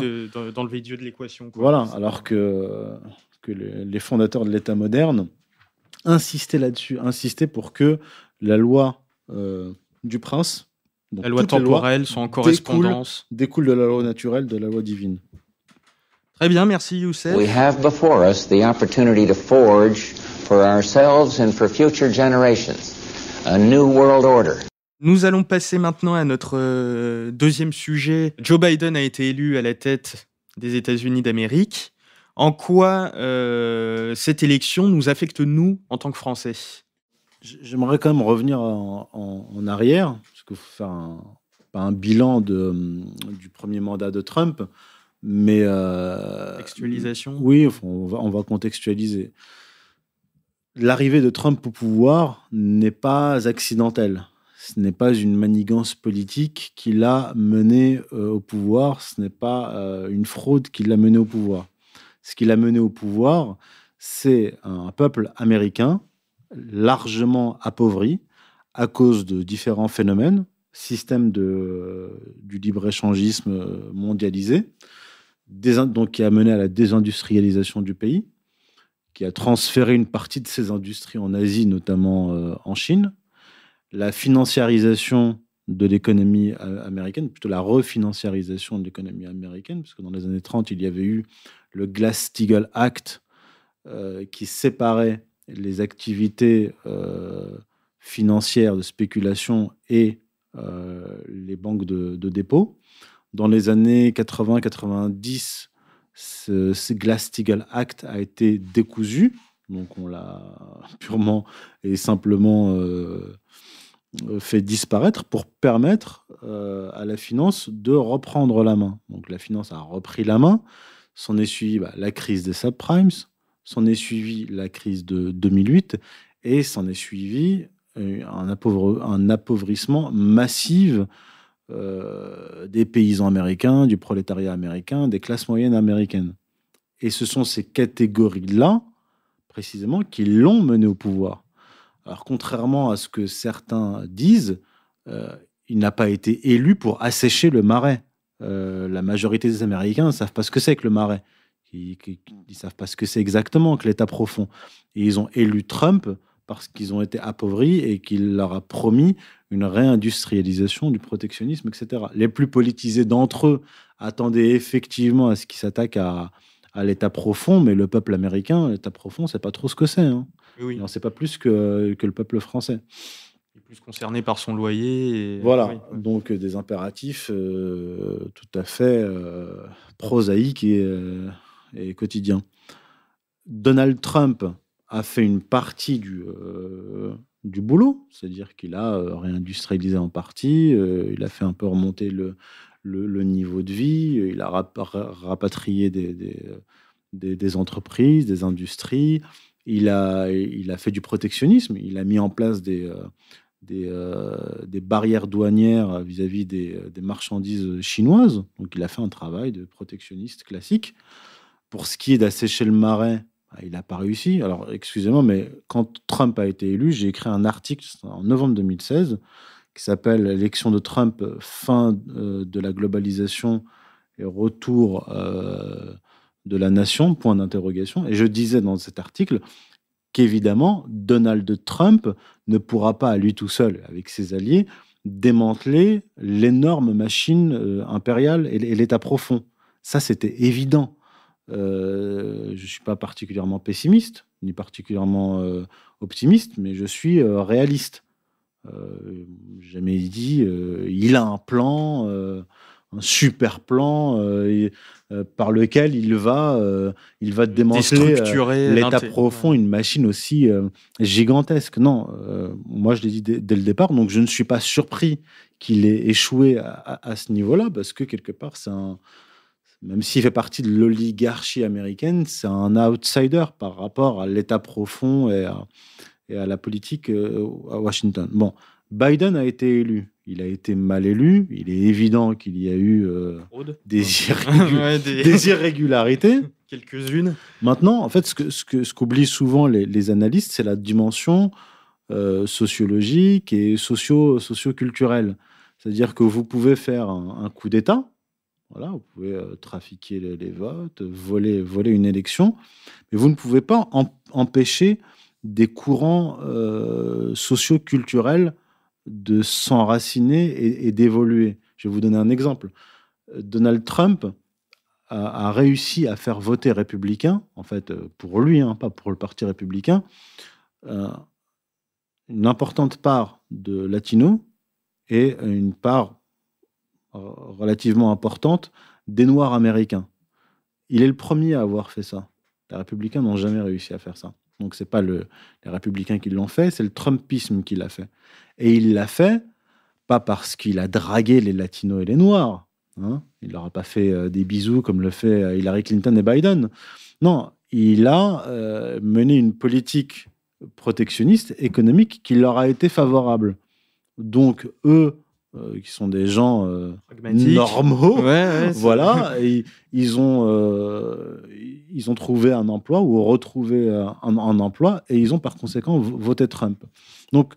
d'enlever Dieu de l'équation. Voilà, alors que les fondateurs de l'État moderne insistaient là-dessus, pour que la loi du prince, donc la loi temporelle, soit en correspondance, découle de la loi naturelle, de la loi divine. Très bien, merci Youssef. We have before us the opportunity to forge for ourselves and for future generations a new world order. Nous allons passer maintenant à notre deuxième sujet. Joe Biden a été élu à la tête des États-Unis d'Amérique. En quoi cette élection nous affecte, nous, en tant que Français ? J'aimerais quand même revenir en arrière, parce qu'il faut faire pas un bilan du premier mandat de Trump, mais... Contextualisation. Oui, on va contextualiser. L'arrivée de Trump au pouvoir n'est pas accidentelle. Ce n'est pas une manigance politique qui l'a mené au pouvoir. Ce n'est pas une fraude qui l'a mené au pouvoir. Ce qui l'a mené au pouvoir, c'est un peuple américain largement appauvri à cause de différents phénomènes, système du libre-échangisme mondialisé, donc qui a mené à la désindustrialisation du pays, qui a transféré une partie de ses industries en Asie, notamment en Chine, la financiarisation de l'économie américaine, plutôt la refinanciarisation de l'économie américaine, parce que dans les années 30, il y avait eu le Glass-Steagall Act qui séparait les activités financières de spéculation et les banques de dépôt. Dans les années 80-90, ce Glass-Steagall Act a été décousu, donc on l'a purement et simplement fait disparaître pour permettre à la finance de reprendre la main. Donc la finance a repris la main. S'en est suivi la crise des subprimes, s'en est suivi la crise de 2008 et s'en est suivi un appauvrissement massif des paysans américains, du prolétariat américain, des classes moyennes américaines. Et ce sont ces catégories-là, précisément, qui l'ont mené au pouvoir. Alors, contrairement à ce que certains disent, il n'a pas été élu pour assécher le marais. La majorité des Américains ne savent pas ce que c'est que le marais. Ils ne savent pas ce que c'est exactement que l'État profond. Et ils ont élu Trump parce qu'ils ont été appauvris et qu'il leur a promis une réindustrialisation du protectionnisme, etc. Les plus politisés d'entre eux attendaient effectivement à ce qu'ils s'attaquent à l'État profond, mais le peuple américain, l'État profond, c'est pas trop ce que c'est. Hein. Oui. Il n'en sait pas plus que le peuple français. Il est plus concerné par son loyer. Voilà, oui. Donc des impératifs tout à fait prosaïques et quotidiens. Donald Trump a fait une partie du boulot, c'est-à-dire qu'il a réindustrialisé en partie, il a fait un peu remonter le niveau de vie, il a rapatrié des entreprises, des industries, il a fait du protectionnisme, il a mis en place des barrières douanières vis-à-vis des marchandises chinoises. Donc il a fait un travail de protectionniste classique. Pour ce qui est d'assécher le marais, il n'a pas réussi. Alors, excusez-moi, mais quand Trump a été élu, j'ai écrit un article en novembre 2016 qui s'appelle « L'élection de Trump, fin de la globalisation et retour de la nation », point d'interrogation. Et je disais dans cet article qu'évidemment, Donald Trump ne pourra pas, à lui tout seul, avec ses alliés, démanteler l'énorme machine impériale et l'État profond. Ça, c'était évident. Je ne suis pas particulièrement pessimiste, ni particulièrement optimiste, mais je suis réaliste. J'ai jamais dit il a un plan, un super plan par lequel il va démanteler l'État profond, une machine aussi gigantesque. Non, moi je l'ai dit dès le départ, donc je ne suis pas surpris qu'il ait échoué à ce niveau-là, parce que quelque part, même s'il fait partie de l'oligarchie américaine, c'est un outsider par rapport à l'État profond et à la politique à Washington. Bon, Biden a été élu. Il a été mal élu. Il est évident qu'il y a eu des irrégularités. Quelques-unes. Maintenant, en fait, ce qu'oublient souvent les analystes, c'est la dimension sociologique et socio-culturelle. C'est-à-dire que vous pouvez faire un coup d'État. Voilà, vous pouvez trafiquer les votes, voler une élection, mais vous ne pouvez pas empêcher des courants socio-culturels de s'enraciner et d'évoluer. Je vais vous donner un exemple. Donald Trump a réussi à faire voter républicain, en fait, pour lui, pas pour le parti républicain, une importante part de latinos et une part relativement importante des Noirs américains. Il est le premier à avoir fait ça. Les républicains n'ont jamais réussi à faire ça. Donc, ce n'est pas les républicains qui l'ont fait, c'est le Trumpisme qui l'a fait. Et il l'a fait, pas parce qu'il a dragué les latinos et les noirs. Hein. Il ne leur a pas fait des bisous comme le fait Hillary Clinton et Biden. Non, il a mené une politique protectionniste économique qui leur a été favorable. Donc, eux, qui sont des gens normaux, voilà, et ils ont trouvé un emploi ou retrouvé un emploi, et ils ont par conséquent voté Trump. Donc,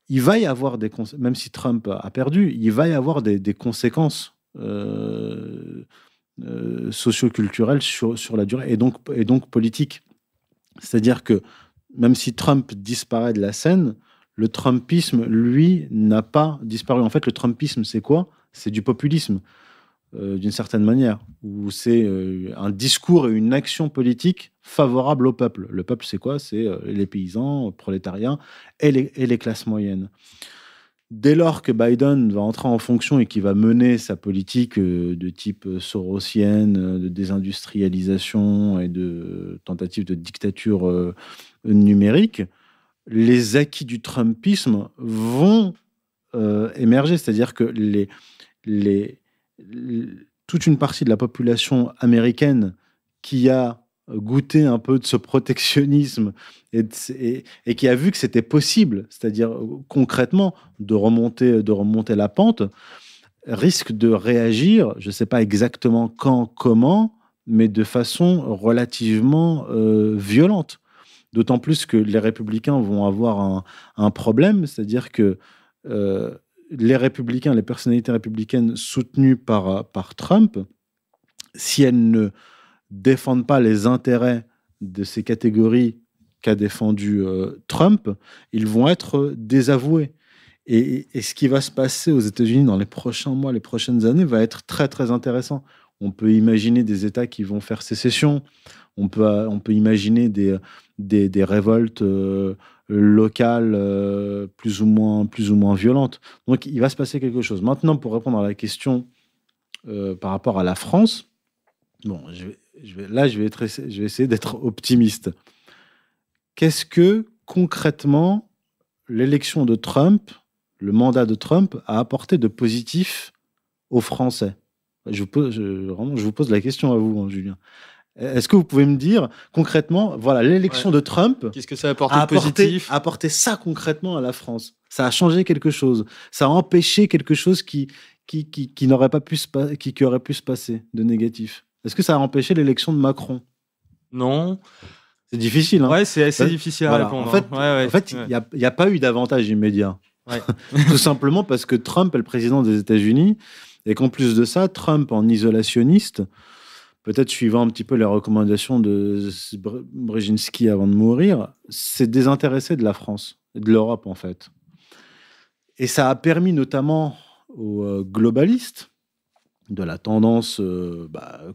il va y avoir des conséquences, même si Trump a perdu, il va y avoir des conséquences socio-culturelles sur la durée, et donc politiques. C'est-à-dire que même si Trump disparaît de la scène, le Trumpisme, lui, n'a pas disparu. En fait, le Trumpisme, c'est quoi ? C'est du populisme, d'une certaine manière, où c'est un discours et une action politique favorable au peuple. Le peuple, c'est quoi ? C'est les paysans, le prolétariat et les classes moyennes. Dès lors que Biden va entrer en fonction et qu'il va mener sa politique de type sorosienne, de désindustrialisation et de tentative de dictature numérique, les acquis du Trumpisme vont émerger. C'est-à-dire que toute une partie de la population américaine qui a goûté un peu de ce protectionnisme et qui a vu que c'était possible, c'est-à-dire concrètement de remonter la pente, risque de réagir, je ne sais pas exactement quand, comment, mais de façon relativement violente. D'autant plus que les républicains vont avoir un problème, c'est-à-dire que les républicains, les personnalités républicaines soutenues par Trump, si elles ne défendent pas les intérêts de ces catégories qu'a défendu Trump, ils vont être désavoués. Et ce qui va se passer aux États-Unis dans les prochains mois, les prochaines années, va être très, très intéressant. On peut imaginer des États qui vont faire sécession. On peut imaginer des révoltes locales plus ou moins violentes. Donc, il va se passer quelque chose. Maintenant, pour répondre à la question par rapport à la France, bon, je vais essayer d'être optimiste. Qu'est-ce que, concrètement, l'élection de Trump, le mandat de Trump, a apporté de positif aux Français? Je vous pose la question à vous, Julien. Est-ce que vous pouvez me dire, concrètement, voilà, l'élection de Trump... Qu'est-ce que ça a apporté de positif? A apporté ça concrètement à la France. Ça a changé quelque chose. Ça a empêché quelque chose qui n'aurait pas pu qui aurait pu se passer de négatif. Est-ce que ça a empêché l'élection de Macron? Non. C'est difficile. Hein. Ouais, c'est assez difficile à répondre. En fait, il n'y a pas eu d'avantage immédiat. Ouais. Tout simplement parce que Trump est le président des États-Unis et qu'en plus de ça, Trump, en isolationniste, peut-être suivant un petit peu les recommandations de Brzezinski avant de mourir, s'est désintéressé de la France et de l'Europe, en fait. Et ça a permis notamment aux globalistes de la tendance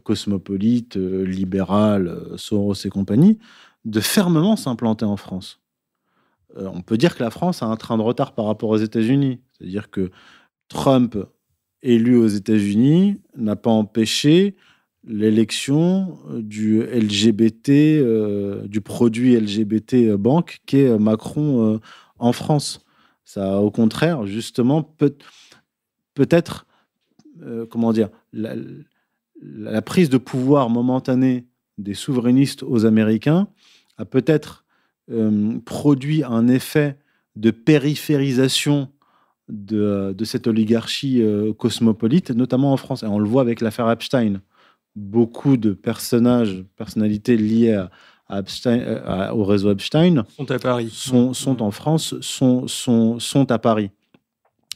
cosmopolite, libérale, Soros et compagnie, de fermement s'implanter en France. On peut dire que la France a un train de retard par rapport aux États-Unis. C'est-à-dire que Trump, élu aux États-Unis, n'a pas empêché l'élection du LGBT, du produit LGBT banque qu'est Macron en France. Ça a au contraire, justement, peut-être, comment dire, la prise de pouvoir momentanée des souverainistes aux Américains a peut-être produit un effet de périphérisation de cette oligarchie cosmopolite, notamment en France. Et on le voit avec l'affaire Epstein. Beaucoup de personnalités liées à Epstein, au réseau Epstein sont à Paris. Sont en France, sont à Paris.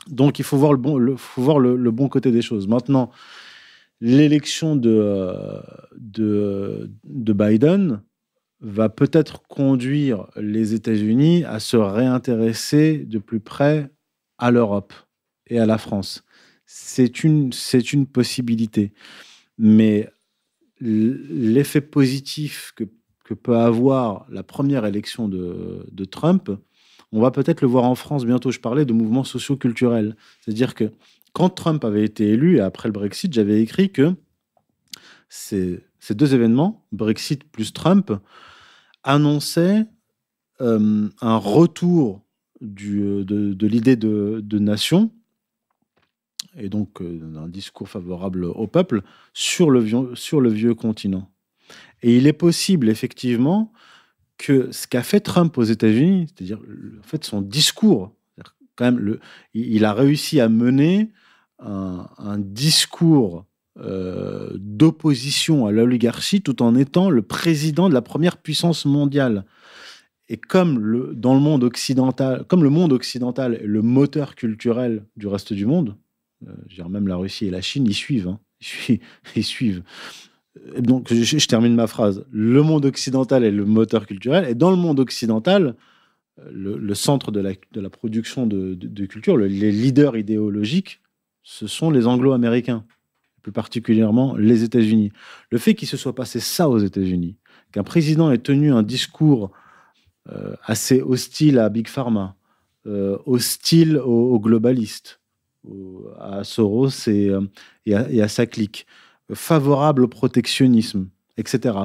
Donc il faut voir le bon côté des choses. Maintenant, l'élection de Biden va peut-être conduire les États-Unis à se réintéresser de plus près à l'Europe et à la France. C'est une possibilité. Mais l'effet positif que peut avoir la première élection de Trump, on va peut-être le voir en France bientôt. Je parlais de mouvements socio-culturels. C'est-à-dire que quand Trump avait été élu, et après le Brexit, j'avais écrit que ces deux événements, Brexit plus Trump, annonçaient un retour de l'idée de nation, et donc un discours favorable au peuple sur le vieux continent. Et il est possible, effectivement, que ce qu'a fait Trump aux États-Unis, c'est-à-dire en fait son discours, quand même, il a réussi à mener un discours d'opposition à l'oligarchie tout en étant le président de la première puissance mondiale. Et comme le monde occidental est le moteur culturel du reste du monde, je dirais même la Russie et la Chine, ils suivent. Hein. Ils suivent. Donc, je termine ma phrase. Le monde occidental est le moteur culturel. Et dans le monde occidental, le centre de la production de culture, les leaders idéologiques, ce sont les Anglo-Américains, plus particulièrement les États-Unis. Le fait qu'il se soit passé ça aux États-Unis, qu'un président ait tenu un discours assez hostile à Big Pharma, hostile aux globalistes, à Soros et à sa clique, favorable au protectionnisme, etc.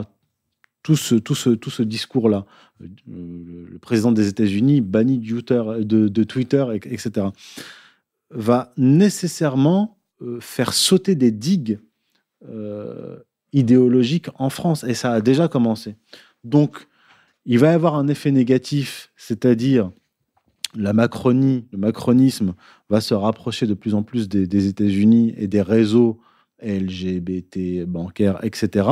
tout ce discours-là. Le président des États-Unis banni de Twitter, etc., va nécessairement faire sauter des digues idéologiques en France. Et ça a déjà commencé. Donc, il va y avoir un effet négatif, c'est-à-dire le macronisme va se rapprocher de plus en plus des États-Unis et des réseaux LGBT, bancaires, etc.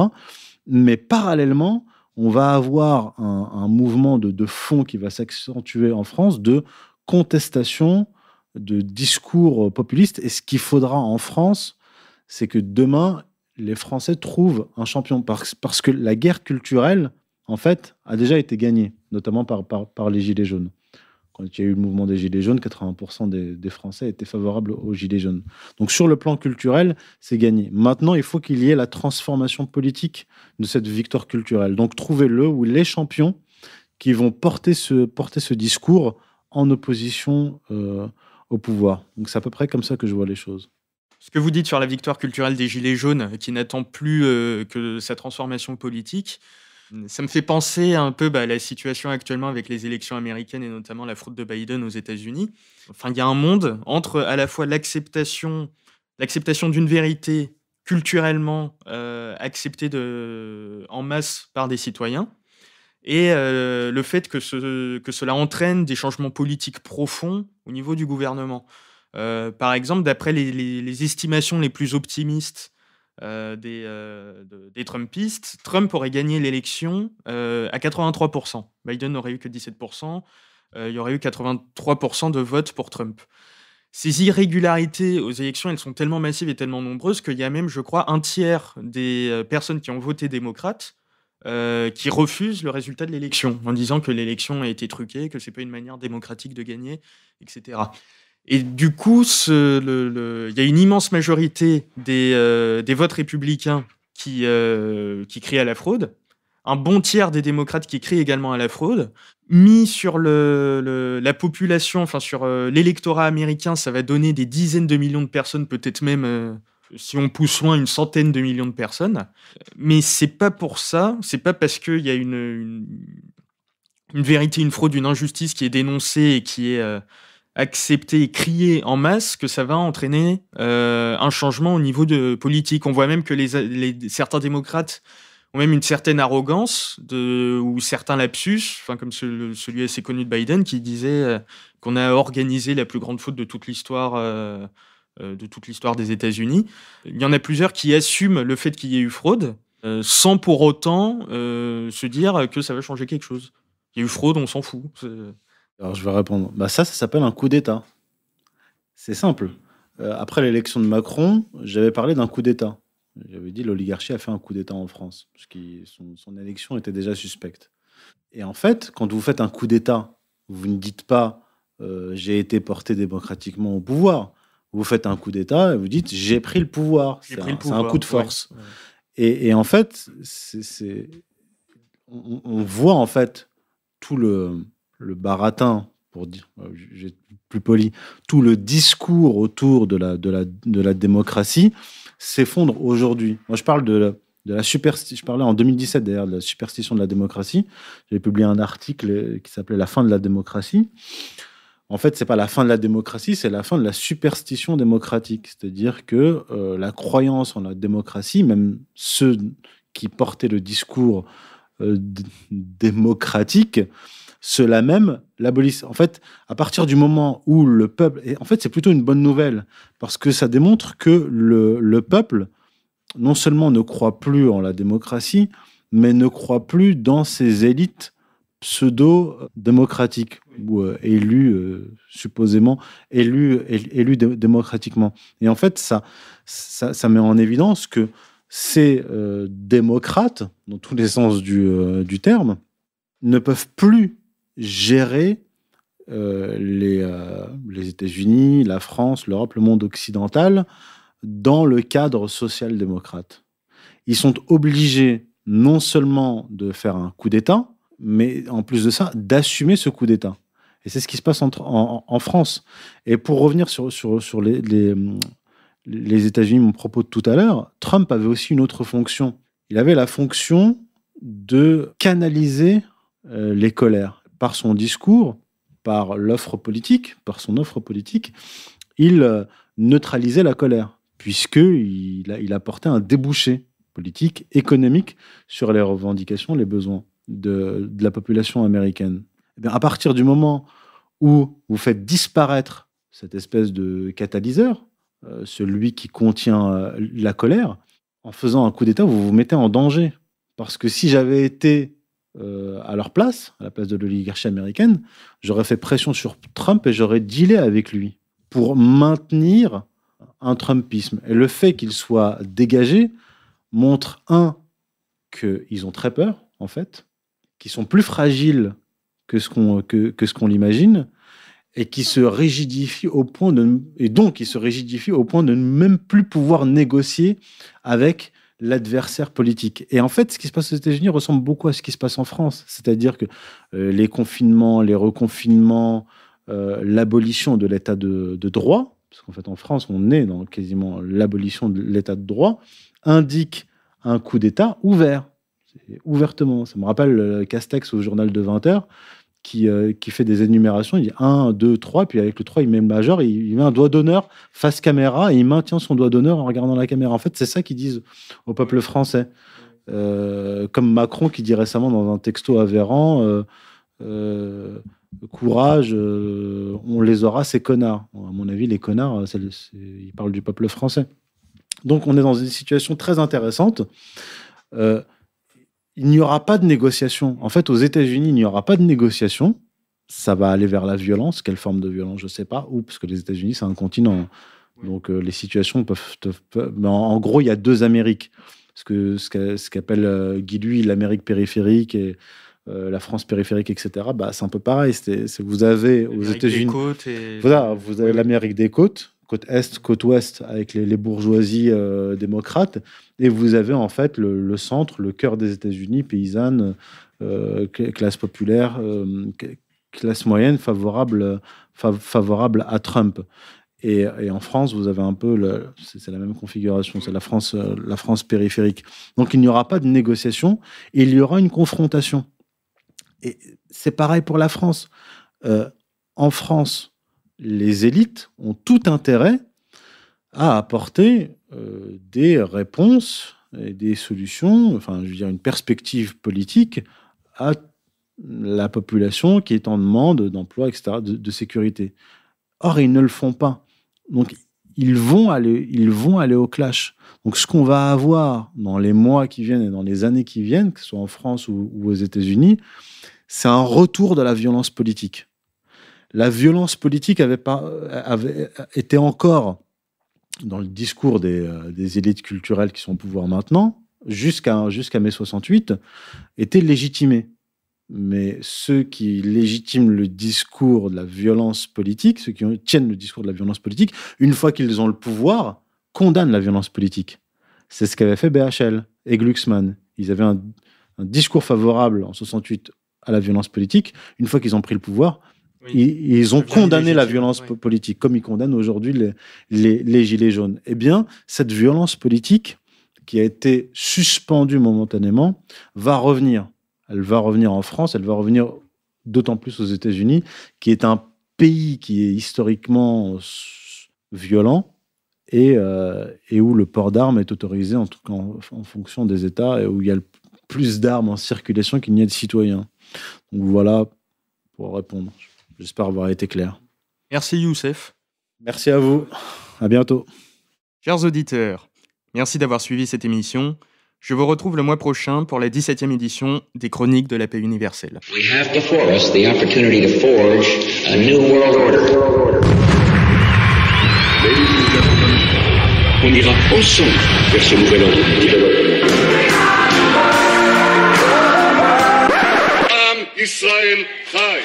Mais parallèlement, on va avoir un mouvement de fond qui va s'accentuer en France de contestation, de discours populistes. Et ce qu'il faudra en France, c'est que demain, les Français trouvent un champion. Parce que la guerre culturelle, en fait, a déjà été gagnée, notamment par les Gilets jaunes. Quand il y a eu le mouvement des Gilets jaunes, 80% des Français étaient favorables aux Gilets jaunes. Donc sur le plan culturel, c'est gagné. Maintenant, il faut qu'il y ait la transformation politique de cette victoire culturelle. Donc trouvez-le ou les champions qui vont porter ce discours en opposition au pouvoir. Donc c'est à peu près comme ça que je vois les choses. Ce que vous dites sur la victoire culturelle des Gilets jaunes, qui n'attend plus que sa transformation politique, ça me fait penser un peu à la situation actuellement avec les élections américaines et notamment la fraude de Biden aux États-Unis. Enfin, il y a un monde entre à la fois l'acceptation d'une vérité culturellement acceptée en masse par des citoyens et le fait que cela entraîne des changements politiques profonds au niveau du gouvernement. Par exemple, d'après les estimations les plus optimistes des Trumpistes, Trump aurait gagné l'élection à 83%. Biden n'aurait eu que 17%. Il y aurait eu 83% de votes pour Trump. Ces irrégularités aux élections, elles sont tellement massives et tellement nombreuses qu'il y a même, je crois, un tiers des personnes qui ont voté démocrate qui refusent le résultat de l'élection en disant que l'élection a été truquée, que c'est pas une manière démocratique de gagner, etc. Et du coup, il y a une immense majorité des votes républicains qui crient à la fraude, un bon tiers des démocrates qui crient également à la fraude. Mis sur la population, enfin sur l'électorat américain, ça va donner des dizaines de millions de personnes, peut-être même, si on pousse loin, une centaine de millions de personnes. Mais c'est pas pour ça, c'est pas parce qu'il y a une vérité, une fraude, une injustice qui est dénoncée et qui est accepter et crier en masse que ça va entraîner un changement au niveau de politique. On voit même que certains démocrates ont même une certaine arrogance ou certains lapsus, comme celui assez connu de Biden qui disait qu'on a organisé la plus grande faute de toute l'histoire des États-Unis. Il y en a plusieurs qui assument le fait qu'il y ait eu fraude sans pour autant se dire que ça va changer quelque chose. Il y a eu fraude, on s'en fout. Alors, je vais répondre. Ça s'appelle un coup d'État. C'est simple. Après l'élection de Macron, j'avais parlé d'un coup d'État. J'avais dit l'oligarchie a fait un coup d'État en France, parce que son élection était déjà suspecte. Et en fait, quand vous faites un coup d'État, vous ne dites pas j'ai été porté démocratiquement au pouvoir. Vous faites un coup d'État et vous dites j'ai pris le pouvoir. C'est un coup de force. Ouais. Et en fait, on voit en fait tout le baratin, pour dire, j'ai plus poli, tout le discours autour de la démocratie s'effondre aujourd'hui. Moi, je parle de la superstition. Je parlais en 2017 d'ailleurs de la superstition de la démocratie. J'avais publié un article qui s'appelait La fin de la démocratie. En fait, c'est pas la fin de la démocratie, c'est la fin de la superstition démocratique. C'est-à-dire que la croyance en la démocratie, même ceux qui portaient le discours démocratique, ceux-là même l'abolissent. En fait, à partir du moment où le peuple... Et en fait, c'est plutôt une bonne nouvelle, parce que ça démontre que le peuple, non seulement ne croit plus en la démocratie, mais ne croit plus dans ces élites pseudo-démocratiques, ou supposément élus démocratiquement. Et en fait, ça met en évidence que ces démocrates, dans tous les sens du terme, ne peuvent plus gérer les États-Unis, la France, l'Europe, le monde occidental dans le cadre social-démocrate. Ils sont obligés non seulement de faire un coup d'État, mais en plus de ça, d'assumer ce coup d'État. Et c'est ce qui se passe en France. Et pour revenir sur les États-Unis, mon propos de tout à l'heure, Trump avait aussi une autre fonction. Il avait la fonction de canaliser les colères. Par son discours, par son offre politique, il neutralisait la colère, puisqu'il apportait un débouché politique, économique, sur les revendications, les besoins de la population américaine. Et bien, à partir du moment où vous faites disparaître cette espèce de catalyseur, celui qui contient la colère, en faisant un coup d'État, vous vous mettez en danger. Parce que si j'avais été à leur place, à la place de l'oligarchie américaine, j'aurais fait pression sur Trump et j'aurais dealé avec lui pour maintenir un Trumpisme. Et le fait qu'il soit dégagé montre, qu'ils ont très peur, en fait, qu'ils sont plus fragiles que ce qu'on l'imagine, et qui se rigidifient au point de ne même plus pouvoir négocier avec l'adversaire politique. Et en fait, ce qui se passe aux États-Unis ressemble beaucoup à ce qui se passe en France. C'est-à-dire que les confinements, les reconfinements, l'abolition de l'état de droit, parce qu'en fait, en France, on est dans quasiment l'abolition de l'état de droit, indique un coup d'État ouvert, ouvertement. Ça me rappelle Castex au journal de 20h, qui fait des énumérations, il dit 1, 2, 3, puis avec le 3, il met le majeur, il met un doigt d'honneur face caméra, et il maintient son doigt d'honneur en regardant la caméra. En fait, c'est ça qu'ils disent au peuple français. Comme Macron qui dit récemment dans un texto à Véran, courage, on les aura, ces connards. Bon, à mon avis, les connards, ils parlent du peuple français. Donc, on est dans une situation très intéressante. Il n'y aura pas de négociation. En fait, aux États-Unis, il n'y aura pas de négociation. Ça va aller vers la violence. Quelle forme de violence, je ne sais pas. Ou parce que les États-Unis, c'est un continent. Donc, les situations peuvent... Mais en gros, il y a deux Amériques. Ce qu'appelle Guy Lui l'Amérique périphérique et la France périphérique, etc. C'est un peu pareil. Vous avez aux États-Unis... Voilà, vous avez l'Amérique des côtes, côte Est, côte Ouest, avec les bourgeoisies démocrates, et vous avez en fait le centre, le cœur des États-Unis, paysanne, classe populaire, classe moyenne, favorable à Trump. Et en France, vous avez un peu, c'est la même configuration, c'est la France périphérique. Donc il n'y aura pas de négociation, et il y aura une confrontation. Et c'est pareil pour la France. En France, les élites ont tout intérêt à apporter des réponses et des solutions, une perspective politique à la population qui est en demande d'emploi, etc., de sécurité. Or, ils ne le font pas. Donc, ils vont aller au clash. Donc, ce qu'on va avoir dans les mois qui viennent et dans les années qui viennent, que ce soit en France ou aux États-Unis, c'est un retour de la violence politique. La violence politique avait été encore, dans le discours des élites culturelles qui sont au pouvoir maintenant, jusqu'à mai 68, était légitimée. Mais ceux qui légitiment le discours de la violence politique, ceux qui tiennent le discours de la violence politique, une fois qu'ils ont le pouvoir, condamnent la violence politique. C'est ce qu'avait fait BHL et Glucksmann. Ils avaient un discours favorable en 68 à la violence politique. Une fois qu'ils ont pris le pouvoir, ils ont condamné la violence politique, comme ils condamnent aujourd'hui les gilets jaunes. Eh bien, cette violence politique, qui a été suspendue momentanément, va revenir. Elle va revenir en France, elle va revenir d'autant plus aux États-Unis, qui est un pays qui est historiquement violent et où le port d'armes est autorisé, en tout cas en fonction des États, et où il y a plus d'armes en circulation qu'il n'y a de citoyens. Donc voilà pour répondre. J'espère avoir été clair. Merci Youssef. Merci à vous. À bientôt. Chers auditeurs, merci d'avoir suivi cette émission. Je vous retrouve le mois prochain pour la 17e édition des Chroniques de la paix universelle. We have before us the opportunity to forge a new world order. Ladies and gentlemen, on ira ensemble vers ce nouvel ordre mondial. Am Israël Chai.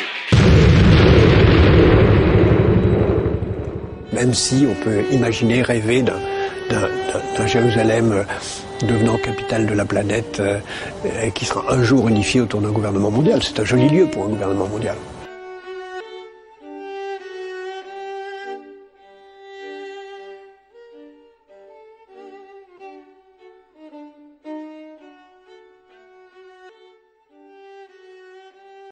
Même si on peut imaginer, rêver d'un Jérusalem devenant capitale de la planète et qui sera un jour unifié autour d'un gouvernement mondial. C'est un joli lieu pour un gouvernement mondial.